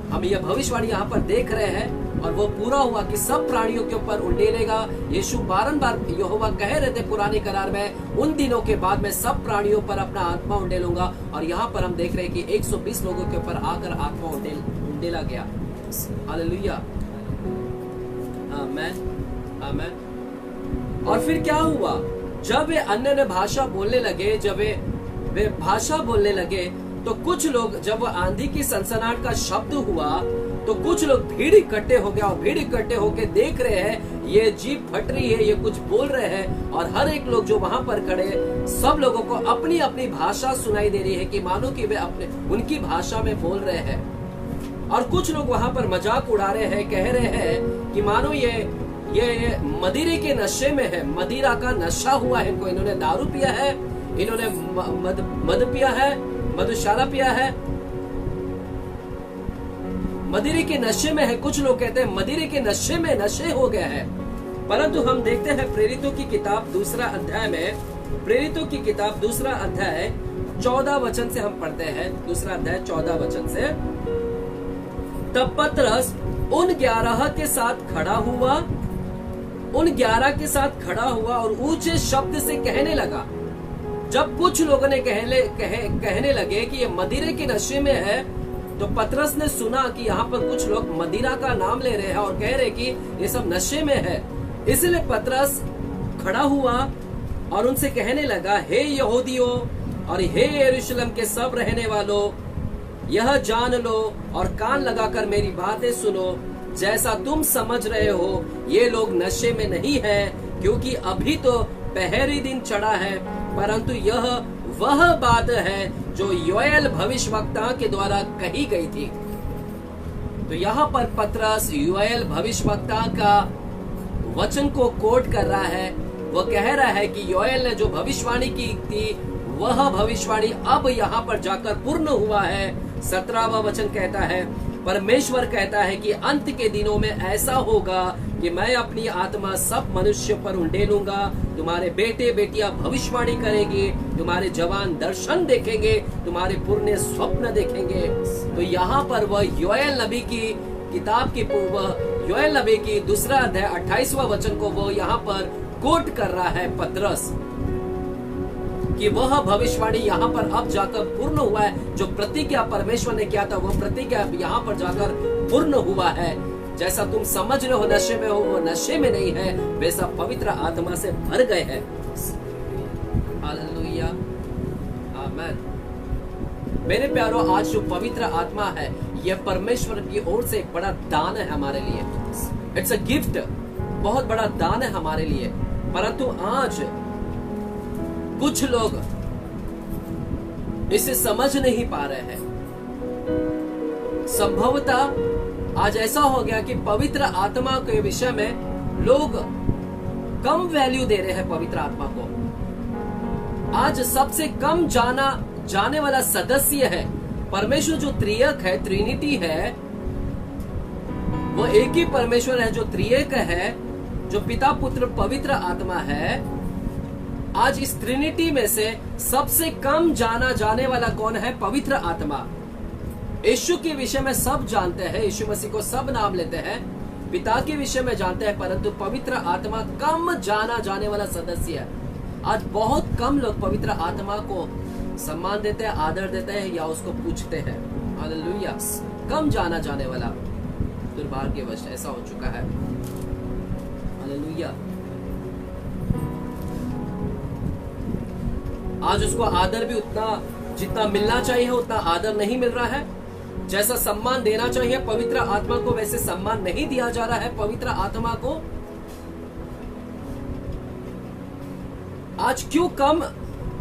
हम यह भविष्यवाणी यहाँ पर देख रहे हैं, और वो पूरा हुआ कि सब प्राणियों के ऊपर उंडेलेगा। यीशु बारंबार यहोवा कह रहे थे पुराने करार में, उन दिनों के बाद मैं सब प्राणियों पर अपना आत्मा उंडेलूंगा। और यहाँ पर हम देख रहे हैं कि 120 लोगों के ऊपर आकर आत्मा उंडेला गया। हालेलुया, आमेन, आमेन। और फिर क्या हुआ, जब वे अन्य अन्य भाषा बोलने लगे, जब वे भाषा बोलने लगे, तो कुछ लोग, जब आंधी की सनसनाहट का शब्द हुआ, तो कुछ लोग भीड़ इकट्ठे हो गया, और भीड़ इकट्ठे होके देख रहे हैं ये जीभ फट रही है, ये कुछ बोल रहे हैं। और हर एक लोग जो वहां पर खड़े, सब लोगों को अपनी अपनी भाषा सुनाई दे रही है, कि मानो कि वे उनकी भाषा में बोल रहे हैं। और कुछ लोग वहां पर मजाक उड़ा रहे हैं, कह रहे हैं कि मानो ये मदिरे के नशे में है, मदिरा का नशा हुआ है इनको, इन्होंने दारू पिया है, इन्होंने मद पिया है, मधुशाला पिया है, मदिरे के नशे में है। कुछ लोग कहते हैं मदिरे के नशे में नशे हो गया है। परंतु हम देखते हैं प्रेरितों की किताब दूसरा अध्याय में, प्रेरितों की किताब दूसरा अध्याय 14 वचन से हम पढ़ते हैं, दूसरा अध्याय 14 वचन से। तब पतरस उन 11 के साथ खड़ा हुआ, उन 11 के साथ खड़ा हुआ और ऊंचे शब्द से कहने लगा। जब कुछ लोगों ने कहने लगे कि ये मदिरे के नशे में है, तो पतरस ने सुना कि यहाँ पर कुछ लोग मदिरा का नाम ले रहे हैं और कह रहे कि ये सब नशे में है। इसलिए पतरस खड़ा हुआ और उनसे कहने लगा, हे यहूदियों और हे यरूशलेम के सब रहने वालों, यह जान लो और कान लगाकर मेरी बातें सुनो। जैसा तुम समझ रहे हो, ये लोग नशे में नहीं है, क्योंकि अभी तो पहली दिन चढ़ा है, परंतु यह वह बात है जो योएल भविष्यवक्ता के द्वारा कही गई थी। तो यहाँ पर पतरस योएल भविष्यवक्ता का वचन को कोट कर रहा है। वो कह रहा है कि योएल ने जो भविष्यवाणी की थी, वह भविष्यवाणी अब यहाँ पर जाकर पूर्ण हुआ है। 17वां वचन कहता है, परमेश्वर कहता है कि अंत के दिनों में ऐसा होगा कि मैं अपनी आत्मा सब मनुष्य पर उंडेलूंगा। तुम्हारे बेटे बेटियां भविष्यवाणी करेंगे, तुम्हारे जवान दर्शन देखेंगे, तुम्हारे पुरने स्वप्न देखेंगे। तो यहाँ पर वह योएल नबी की किताब की योएल नबी की दूसरा अध्याय 28वां वचन को वो यहाँ पर कोट कर रहा है पतरस, कि वह भविष्यवाणी यहाँ पर अब जाकर पूर्ण हुआ है। जो प्रतिज्ञा परमेश्वर ने किया था, वह प्रतिज्ञा यहाँ पर जाकर पूर्ण हुआ है। जैसा तुम समझ रहे हो नशे में हो, वो नशे में नहीं है, वैसा पवित्र आत्मा से भर गए हैं। हालेलुया, आमेन। मेरे प्यारों, आज जो पवित्र आत्मा है, यह परमेश्वर की ओर से एक बड़ा दान है हमारे लिए। इट्स अ गिफ्ट, बहुत बड़ा दान है हमारे लिए। परंतु आज कुछ लोग इसे समझ नहीं पा रहे हैं। संभवतः आज ऐसा हो गया कि पवित्र आत्मा के विषय में लोग कम वैल्यू दे रहे हैं पवित्र आत्मा को। आज सबसे कम जाने वाला सदस्य है परमेश्वर, जो त्रिएक है, ट्रिनिटी है। वो एक ही परमेश्वर है जो त्रिएक है, जो पिता पुत्र पवित्र आत्मा है, आज इस ट्रिनिटी में से सबसे कम जाना जाने वाला कौन है? पवित्र आत्मा। यीशु के विषय में सब जानते हैं, यीशु मसीह को सब नाम लेते हैं, पिता के विषय में जानते हैं, परंतु पवित्र आत्मा कम जाना जाने वाला सदस्य है। आज बहुत कम लोग पवित्र आत्मा को सम्मान देते हैं, आदर देते हैं या उसको पूछते हैं। हालेलुया। कम जाना जाने वाला, दुर्भाग्यवश ऐसा हो चुका है। हालेलुया। आज उसको आदर भी उतना जितना मिलना चाहिए उतना आदर नहीं मिल रहा है। जैसा सम्मान देना चाहिए पवित्र आत्मा को, वैसे सम्मान नहीं दिया जा रहा है पवित्र आत्मा को। आज क्यों कम?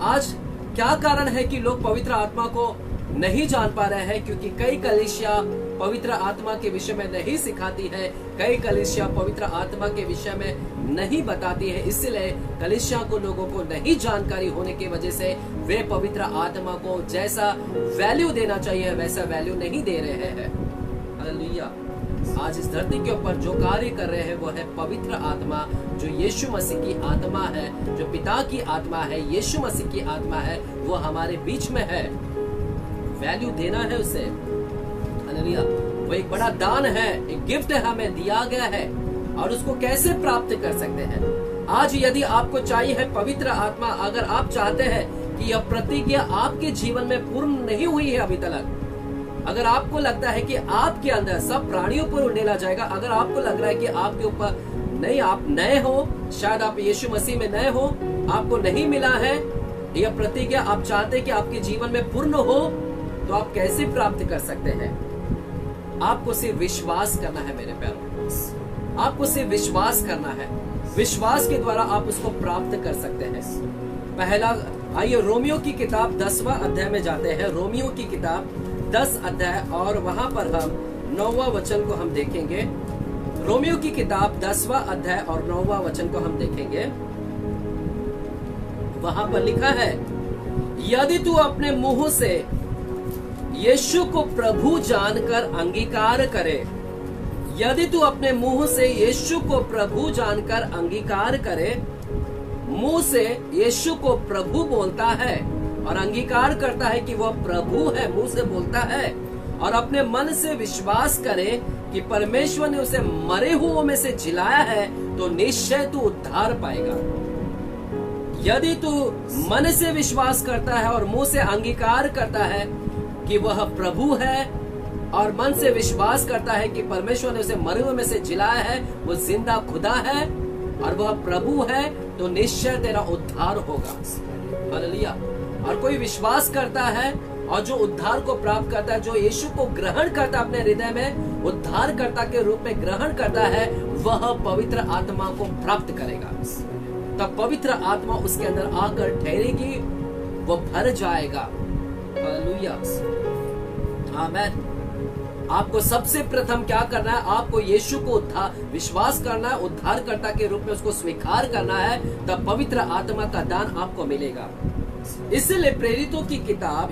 आज क्या कारण है कि लोग पवित्र आत्मा को नहीं जान पा रहे हैं? क्योंकि कई कलीसिया पवित्र आत्मा के विषय में नहीं सिखाती है, कई कलीसिया पवित्र आत्मा के विषय में नहीं बताती है। इसलिए कलीसिया को लोगों को नहीं जानकारी होने की वजह से वे पवित्र आत्मा को जैसा वैल्यू देना चाहिए वैसा वैल्यू नहीं दे रहे हैं। हालेलुया। आज इस धरती के ऊपर जो कार्य कर रहे हैं वो है पवित्र आत्मा, जो यीशु मसीह की आत्मा है, जो पिता की आत्मा है, यीशु मसीह की आत्मा है, वो हमारे बीच में है। वैल्यू देना है उसे। हालेलुया। वो एक बड़ा दान है, एक गिफ्ट हमें दिया गया है। और उसको कैसे प्राप्त कर सकते हैं? आज यदि आपको चाहिए है पवित्र आत्मा, अगर आप चाहते हैं कि यह प्रतिज्ञा आपके जीवन में पूर्ण नहीं हुई है अभी तक, अगर आपको लगता है कि आपके अंदर सब प्राणियों पर उंडेला जाएगा, अगर आपको लग रहा है कि आपके ऊपर नहीं, आप नए हो, शायद आप यीशु मसीह में नए हो, आपको नहीं मिला है यह प्रतिज्ञा, आप चाहते हैं कि आपके जीवन में पूर्ण हो, तो आप कैसे प्राप्त कर सकते हैं? आपको सिर्फ विश्वास करना है मेरे प्यारों, आपको सिर्फ विश्वास करना है। विश्वास के द्वारा आप उसको प्राप्त कर सकते हैं। पहला, आइए रोमियो की किताब 10वां अध्याय में जाते हैं। रोमियो की किताब 10 अध्याय और वहां पर हम 9वां वचन को हम देखेंगे। रोमियो की किताब 10वां अध्याय और 9वां वचन को हम देखेंगे। वहां पर लिखा है, यदि तू अपने मुंह से यीशु को प्रभु जानकर अंगीकार करे, यदि तू अपने मुंह से यीशु को प्रभु जानकर अंगीकार करे, मुंह से यीशु को प्रभु बोलता है और अंगीकार करता है कि वह प्रभु है, मुंह से बोलता है, और अपने मन से विश्वास करे कि परमेश्वर ने उसे मरे हुओं में से जिलाया है, तो निश्चय तू उद्धार पाएगा। यदि तू मन से विश्वास करता है और मुंह से अंगीकार करता है कि वह प्रभु है, और मन से विश्वास करता है कि परमेश्वर ने उसे मरे हुए में से जिलाया है, वो जिंदा खुदा है और वह प्रभु है, तो निश्चय तेरा उद्धार होगा। हालेलुया। और कोई विश्वास करता है और जो उद्धार को प्राप्त करता है, जो यीशु को ग्रहण करता है अपने हृदय में, उद्धारकर्ता के रूप में ग्रहण करता है, वह पवित्र आत्मा को प्राप्त करेगा। तब पवित्र आत्मा उसके अंदर आकर ठहरेगी, वो भर जाएगा। हालेलुया। आमीन। आपको सबसे प्रथम क्या करना है? आपको यीशु को विश्वास करना है, उद्धारकर्ता के रूप में उसको स्वीकार करना है, तब पवित्र आत्मा का दान आपको मिलेगा। इसीलिए प्रेरितों की किताब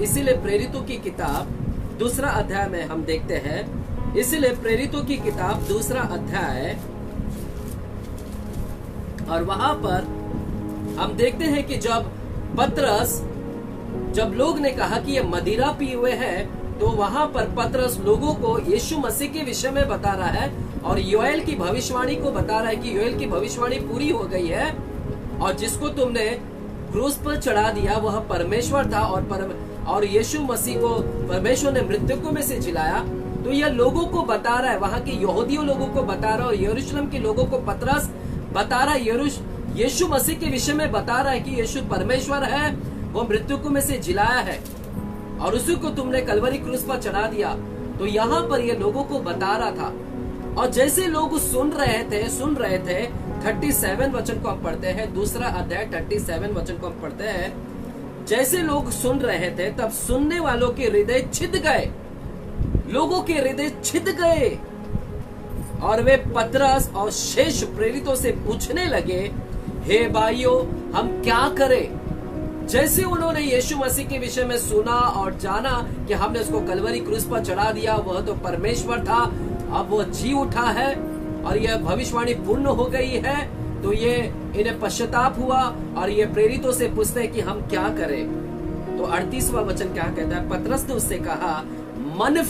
2 अध्याय में हम देखते हैं। इसीलिए प्रेरितों की किताब 2 अध्याय और वहां पर हम देखते हैं कि जब लोग ने कहा कि ये मदिरा पिए हुए हैं, तो वहां पर पतरस लोगों को यीशु मसीह के विषय में बता रहा है और योएल की भविष्यवाणी को बता रहा है कि योएल की भविष्यवाणी पूरी हो गई है, और जिसको तुमने क्रूस पर चढ़ा दिया वह परमेश्वर था, और यीशु मसीह को परमेश्वर ने मृतकों में से जिलाया। तो यह लोगों को बता रहा है, वहां के यहूदियों लोगों को बता रहा है, और यरूशलेम के लोगों को पतरस बता रहा है, यीशु मसीह के विषय में बता रहा है कि यीशु परमेश्वर है, वो मृतकों में से जिलाया है, और उसी को तुमने कलवरी क्रूस पर चढ़ा दिया। तो यहाँ पर ये लोगों को बता रहा था, और जैसे लोग सुन रहे थे 37 वचन को हम पढ़ते हैं, 2 अध्याय 37 वचन को हम पढ़ते हैं। जैसे लोग सुन रहे थे, तब सुनने वालों के हृदय छिद गए, लोगों के हृदय छिद गए, और वे पतरस और शेष प्रेरितों से पूछने लगे, हे भाइयों, हम क्या करें? जैसे उन्होंने यीशु मसीह के विषय में सुना और जाना कि हमने उसको कलवरी क्रूस पर चढ़ा दिया, वह तो परमेश्वर था, अब वो जी उठा है, और यह भविष्यवाणी पूर्ण हो गई है, तो ये इन्हें पश्चाताप हुआ और ये प्रेरितों से पूछते हैं कि हम क्या करें। तो 38वां वचन क्या कहता है? पतरस ने उससे कहा, मन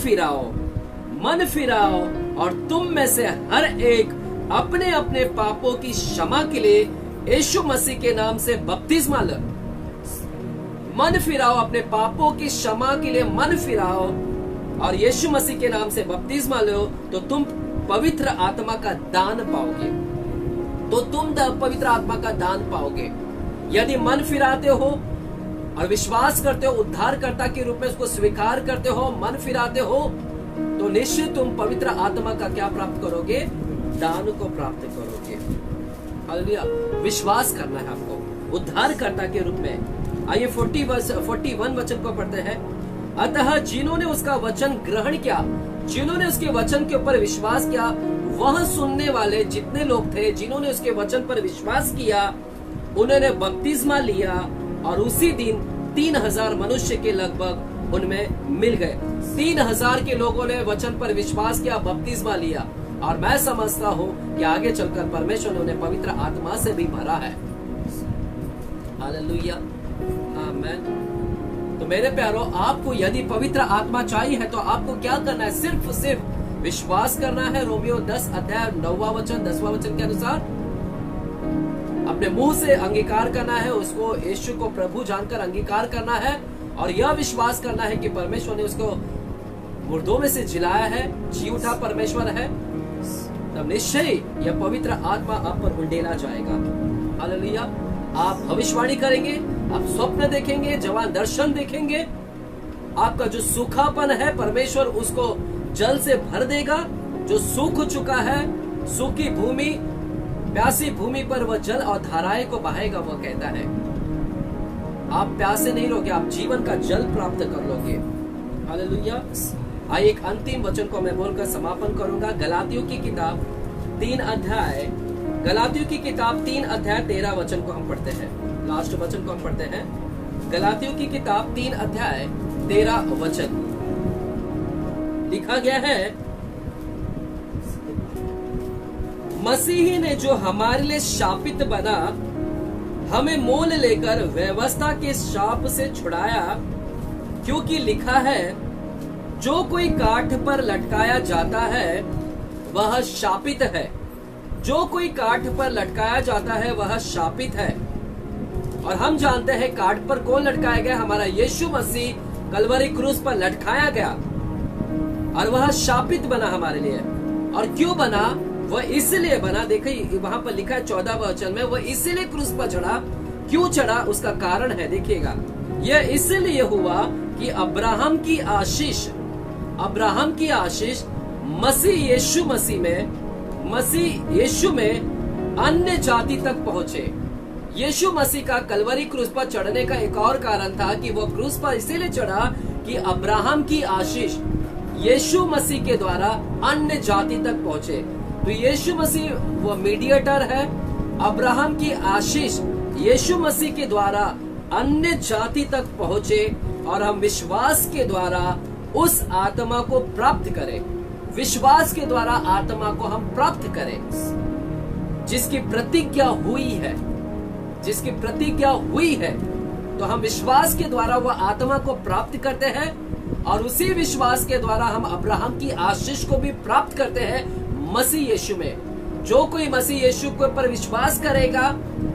फिराओ और तुम में से हर एक अपने अपने पापों की क्षमा के लिए यीशु मसीह के नाम से बपतिस्मा लो। मन फिराओ, अपने पापों की क्षमा के लिए मन फिराओ और यीशु मसीह के नाम से बपतिस्मा लो, तो तुम पवित्र आत्मा का दान पाओगे। पवित्र आत्मा का दान पाओगे यदि मन फिराते हो और विश्वास करते हो, उद्धारकर्ता के रूप में उसको स्वीकार करते हो, मन फिराते हो, तो निश्चित तुम पवित्र आत्मा का क्या प्राप्त करोगे? दान को प्राप्त करोगे। हालेलुया। विश्वास करना है आपको उद्धारकर्ता के रूप में। आइए 41 वचन को पढ़ते हैं। अतः जिन्होंने उसका वचन ग्रहण किया, जिन्होंने उसके वचन के ऊपर विश्वास किया, वह सुनने वाले जितने लोग थे, जिन्होंने उसके वचन पर विश्वास किया, उन्होंने बपतिस्मा लिया और उसी दिन 3000 मनुष्य के लगभग उनमें मिल गए। 3000 के लोगों ने वचन पर विश्वास किया, बपतिस्मा लिया। और मैं समझता हूँ कि आगे चलकर परमेश्वर ने उन्हें पवित्र आत्मा से भी भरा है। हालेलुया, आमीन। तो मेरे प्यारो, आपको यदि पवित्र आत्मा चाहिए है तो आपको क्या करना है? सिर्फ विश्वास करना है। रोमियो 10 अध्याय 9वां वचन 10वां वचन के अनुसार अपने मुंह से अंगीकार करना है, उसको यीशु को प्रभु जानकर अंगीकार करना है और यह विश्वास करना है कि परमेश्वर ने उसको मुर्दों में से जिलाया है, जी उठा परमेश्वर है, तब निश्चय यह पवित्र आत्मा आप पर उंडेला जाएगा। हालेलुया। आप भविष्यवाणी करेंगे, आप स्वप्न देखेंगे, जवान दर्शन देखेंगे, आपका जो सूखापन है परमेश्वर उसको जल से भर देगा। जो सूख चुका है, सूखी भूमि, प्यासी भूमि पर वह जल और धाराएं को बहाएगा। वह कहता है आप प्यासे नहीं रहोगे, आप जीवन का जल प्राप्त कर लोगे। हालेलुया। आइए एक अंतिम वचन को मैं बोलकर समापन करूंगा। गलातियों की किताब 3 अध्याय 13 वचन को हम पढ़ते हैं। लास्ट वचन को हम पढ़ते हैं। गलातियों की किताब 3 अध्याय 13 वचन लिखा गया है, मसीही ने जो हमारे लिए शापित बना, हमें मोल लेकर व्यवस्था के शाप से छुड़ाया, क्योंकि लिखा है, जो कोई काठ पर लटकाया जाता है वह शापित है। जो कोई काठ पर लटकाया जाता है वह शापित है। और हम जानते हैं काठ पर कौन लटकाया गया? हमारा यीशु मसीह कलवरी क्रूस पर लटकाया गया और वह शापित बना हमारे लिए। और क्यों बना? वह इसलिए बना, देखिए वहां पर लिखा है 14वें वचन में, वह इसलिए क्रूस पर चढ़ा। क्यों चढ़ा? उसका कारण है, देखिएगा। यह इसलिए हुआ कि अब्राहम की आशीष मसीह यीशु में अन्य जाति तक पहुंचे। यीशु मसीह का कलवरी क्रूस पर चढ़ने का एक और कारण था कि वह क्रूस पर इसीलिए चढ़ा कि अब्राहम की आशीष यीशु मसीह के द्वारा अन्य जाति तक पहुंचे। तो यीशु मसीह वो मीडिएटर है। अब्राहम की आशीष यीशु मसीह के द्वारा अन्य जाति तक पहुंचे और हम विश्वास के द्वारा उस आत्मा को प्राप्त करें। विश्वास के द्वारा आत्मा को हम प्राप्त करें जिसकी प्रतिज्ञा हुई है। तो हम विश्वास के द्वारा वह आत्मा को प्राप्त करते हैं और उसी विश्वास के द्वारा हम अब्राहम की आशीष को भी प्राप्त करते हैं मसीह यीशु में। जो कोई मसीह यीशु के ऊपर विश्वास करेगा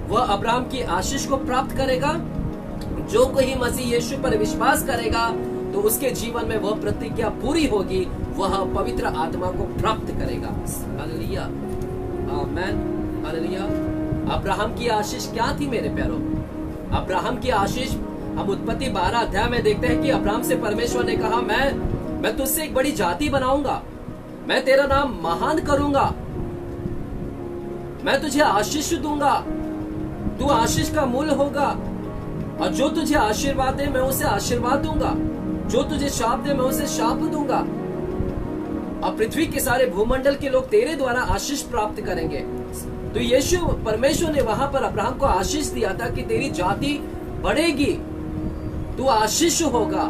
वह अब्राहम की आशीष को प्राप्त करेगा। जो कोई मसीह यीशु पर विश्वास करेगा तो उसके जीवन में वह प्रतिज्ञा पूरी होगी, वह पवित्र आत्मा को प्राप्त करेगा। हालेलुया, आमीन, हालेलुया। अब्राहम की आशीष क्या थी मेरे प्यारों? अब्राहम की आशीष हम उत्पत्ति 12 अध्याय में देखते हैं कि अब्राहम से परमेश्वर ने कहा, मैं तुझसे एक बड़ी जाति बनाऊंगा, मैं तेरा नाम महान करूंगा, मैं तुझे आशीष दूंगा, तू आशीष का मूल होगा, और जो तुझे आशीर्वाद दे मैं उसे आशीर्वाद दूंगा, जो तुझे शाप दे मैं उसे शाप दूंगा, और पृथ्वी के सारे भूमंडल के लोग तेरे द्वारा आशीष प्राप्त करेंगे। तो यीशु परमेश्वर ने वहां पर अब्राहम को आशीष दिया था कि तेरी जाति बढ़ेगी, तू आशीष होगा,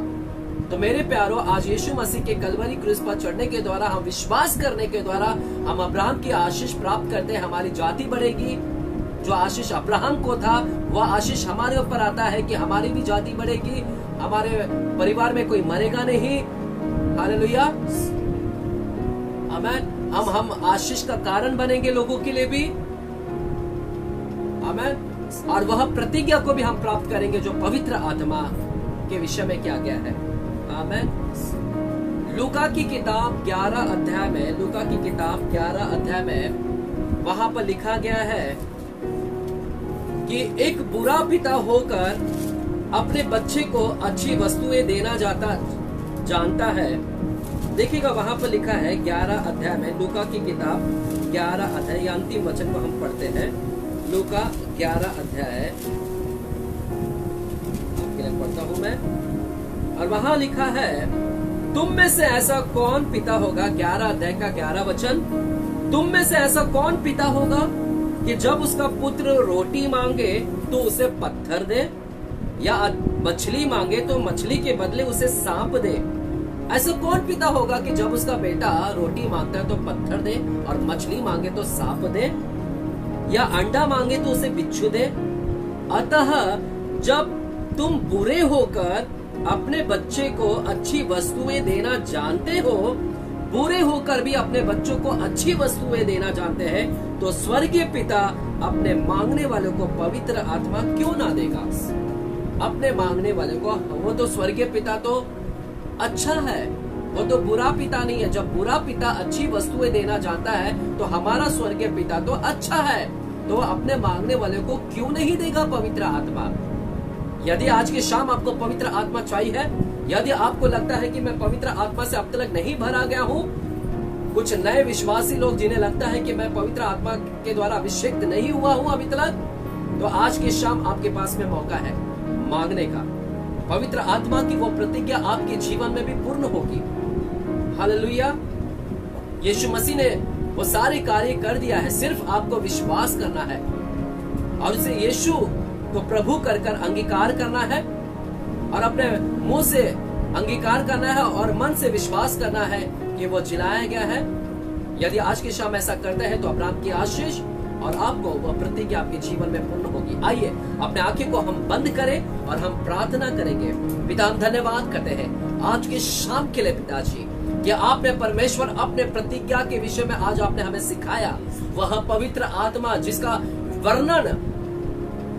तो मेरे प्यारों, आज यीशु मसीह के कलवरी क्रूस पर चढ़ने के द्वारा, हम विश्वास करने के द्वारा हम अब्राहम की आशीष प्राप्त करते हैं। हमारी जाति बढ़ेगी। जो आशीष अब्राहम को था वह आशीष हमारे ऊपर आता है कि हमारी भी जाति बढ़ेगी, हमारे परिवार में कोई मरेगा नहीं। हालेलुया, आमीन। हम आशीष का कारण बनेंगे लोगों के लिए भी, आमीन। और वह प्रतिज्ञा को भी हम प्राप्त करेंगे जो पवित्र आत्मा के विषय में क्या गया है, आमीन। लूका की किताब 11 अध्याय में, लूका की किताब 11 अध्याय में वहां पर लिखा गया है कि एक बुरा पिता होकर अपने बच्चे को अच्छी वस्तुएं देना जानता है। देखिएगा वहां पर लिखा है 11 अध्याय में, लूका की किताब 11 अध्याय, अंतिम वचन को हम पढ़ते हैं। लूका 11 अध्याय आपके लिए पढ़ता हूं मैं, और वहां लिखा है, तुम में से ऐसा कौन पिता होगा, 11 अध्याय का 11 वचन, तुम में से ऐसा कौन पिता होगा कि जब उसका पुत्र रोटी मांगे तो उसे पत्थर दे, या मछली मांगे तो मछली के बदले उसे सांप दे। ऐसा कौन पिता होगा कि जब उसका बेटा रोटी मांगता है तो पत्थर दे, और मछली मांगे तो सांप दे, या अंडा मांगे तो उसे बिच्छू दे। अतः जब तुम बुरे होकर अपने बच्चे को अच्छी वस्तुएं देना जानते हो, बुरे होकर भी अपने बच्चों को अच्छी वस्तुएं देना जानते हैं, तो स्वर्गीय पिता अपने मांगने वाले को पवित्र आत्मा क्यों ना देगा। अपने मांगने वाले को, वो तो स्वर्गीय पिता तो अच्छा है, वो तो बुरा पिता नहीं है। जब बुरा पिता अच्छी वस्तुएं देना जानता है तो हमारा स्वर्गीय पिता तो अच्छा है, तो अपने मांगने वाले को क्यों नहीं देगा पवित्र आत्मा। यदि आज की शाम आपको पवित्र आत्मा चाहिए, यदि आपको लगता है कि मैं पवित्र आत्मा से अब तक नहीं भरा गया हूँ, कुछ नए विश्वासी लोग जिन्हें लगता है कि मैं पवित्र आत्मा के द्वारा अभिषेक नहीं हुआ हूँ अभी तक, तो आज की शाम आपके पास में मौका है मांगने का। पवित्र आत्मा की वो प्रतिज्ञा आपके जीवन में भी पूर्ण होगी। हालेलुया। यीशु मसीह ने वो सारे कार्य कर दिया है, सिर्फ आपको विश्वास करना है और उसे यीशु को प्रभु कर अंगीकार करना है, और अपने मुंह से अंगीकार करना है और मन से विश्वास करना है कि वो जिलाया गया है। यदि आज की शाम ऐसा करते हैं तो अब्राहम की आशीष और आपको वह प्रतिज्ञा आपके जीवन में पूर्ण होगी। आइए अपने आंखें को हम बंद करें और हम प्रार्थना करेंगे। पिता, हम धन्यवाद करते हैं आज की शाम के लिए पिताजी, कि आपने परमेश्वर अपने प्रतिज्ञा के विषय में आज आपने हमें सिखाया। वह पवित्र आत्मा जिसका वर्णन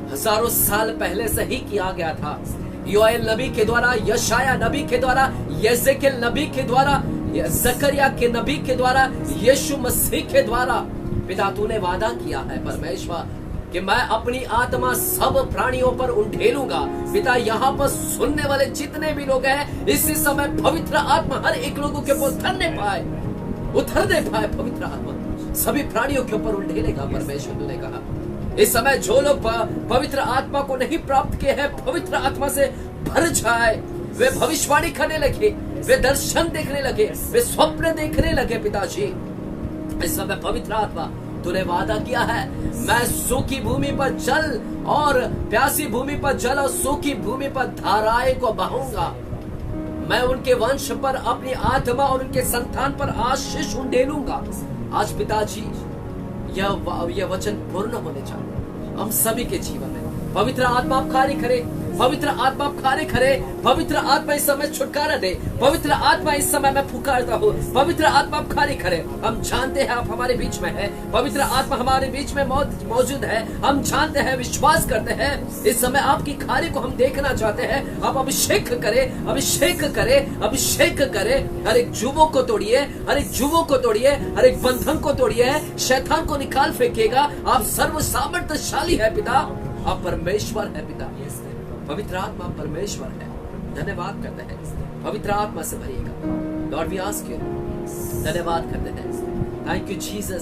हजारों साल पहले से ही किया गया था, योएल नबी के द्वारा, यशाया नबी के द्वारा, यजेकिएल नबी के द्वारा, जकरिया के नबी के द्वारा, यीशु मसीह के द्वारा। पिता, तूने वादा किया है परमेश्वर कि मैं अपनी आत्मा सब प्राणियों पर उंडेलूंगा। पिता, यहाँ पर सुनने वाले जितने भी लोग हैं, इसी समय पवित्र आत्मा हर एक लोगों के ऊपर उतरने पाए पवित्र आत्मा सभी प्राणियों के ऊपर उंडेलेगा। परमेश्वर, तूने कहा इस समय जो लोग पवित्र आत्मा को नहीं प्राप्त किए हैं, पवित्र आत्मा से भर जाए, वे भविष्यवाणी करने लगे, वे दर्शन देखने लगे, वे स्वप्न देखने लगे। पिताजी, इस समय पवित्र आत्मा तूने वादा किया है, मैं सूखी भूमि पर जल और प्यासी भूमि पर जल और सूखी भूमि पर धाराएं को बहाऊंगा। मैं उनके वंश पर अपनी आत्मा और उनके संतान पर आशीष उंडेलूंगा। आज पिताजी यह वचन पूर्ण होने चाहिए हम सभी के जीवन में। पवित्र आत्मा आप कार्य करे, पवित्र आत्मा आप कार्य करे, पवित्र आत्मा इस समय छुटकारा दे, पवित्र आत्मा इस समय मैं पुकारता हूँ, पवित्र आत्मा आप कार्य करे। हम जानते हैं आप हमारे बीच में है, पवित्र आत्मा हमारे बीच में मौजूद है। हम जानते हैं, विश्वास करते हैं, इस समय आपकी कार्य को हम देखना चाहते हैं। आप अभिषेक करे, अभिषेक करे, अभिषेक करे। हर एक जुबों को तोड़िए, हर एक जुबों को तोड़िए, हर एक बंधन को तोड़िए, शैतान को निकाल फेंकेगा। आप सर्व सामर्थ्यशाली है पिता, आप परमेश्वर है पिता। पवित्र आत्मा परमेश्वर है। धन्यवाद करते हैं, पवित्र आत्मा से भरिएगा। लॉर्ड वी आस्क यू, धन्यवाद करते हैं। Thank you Jesus.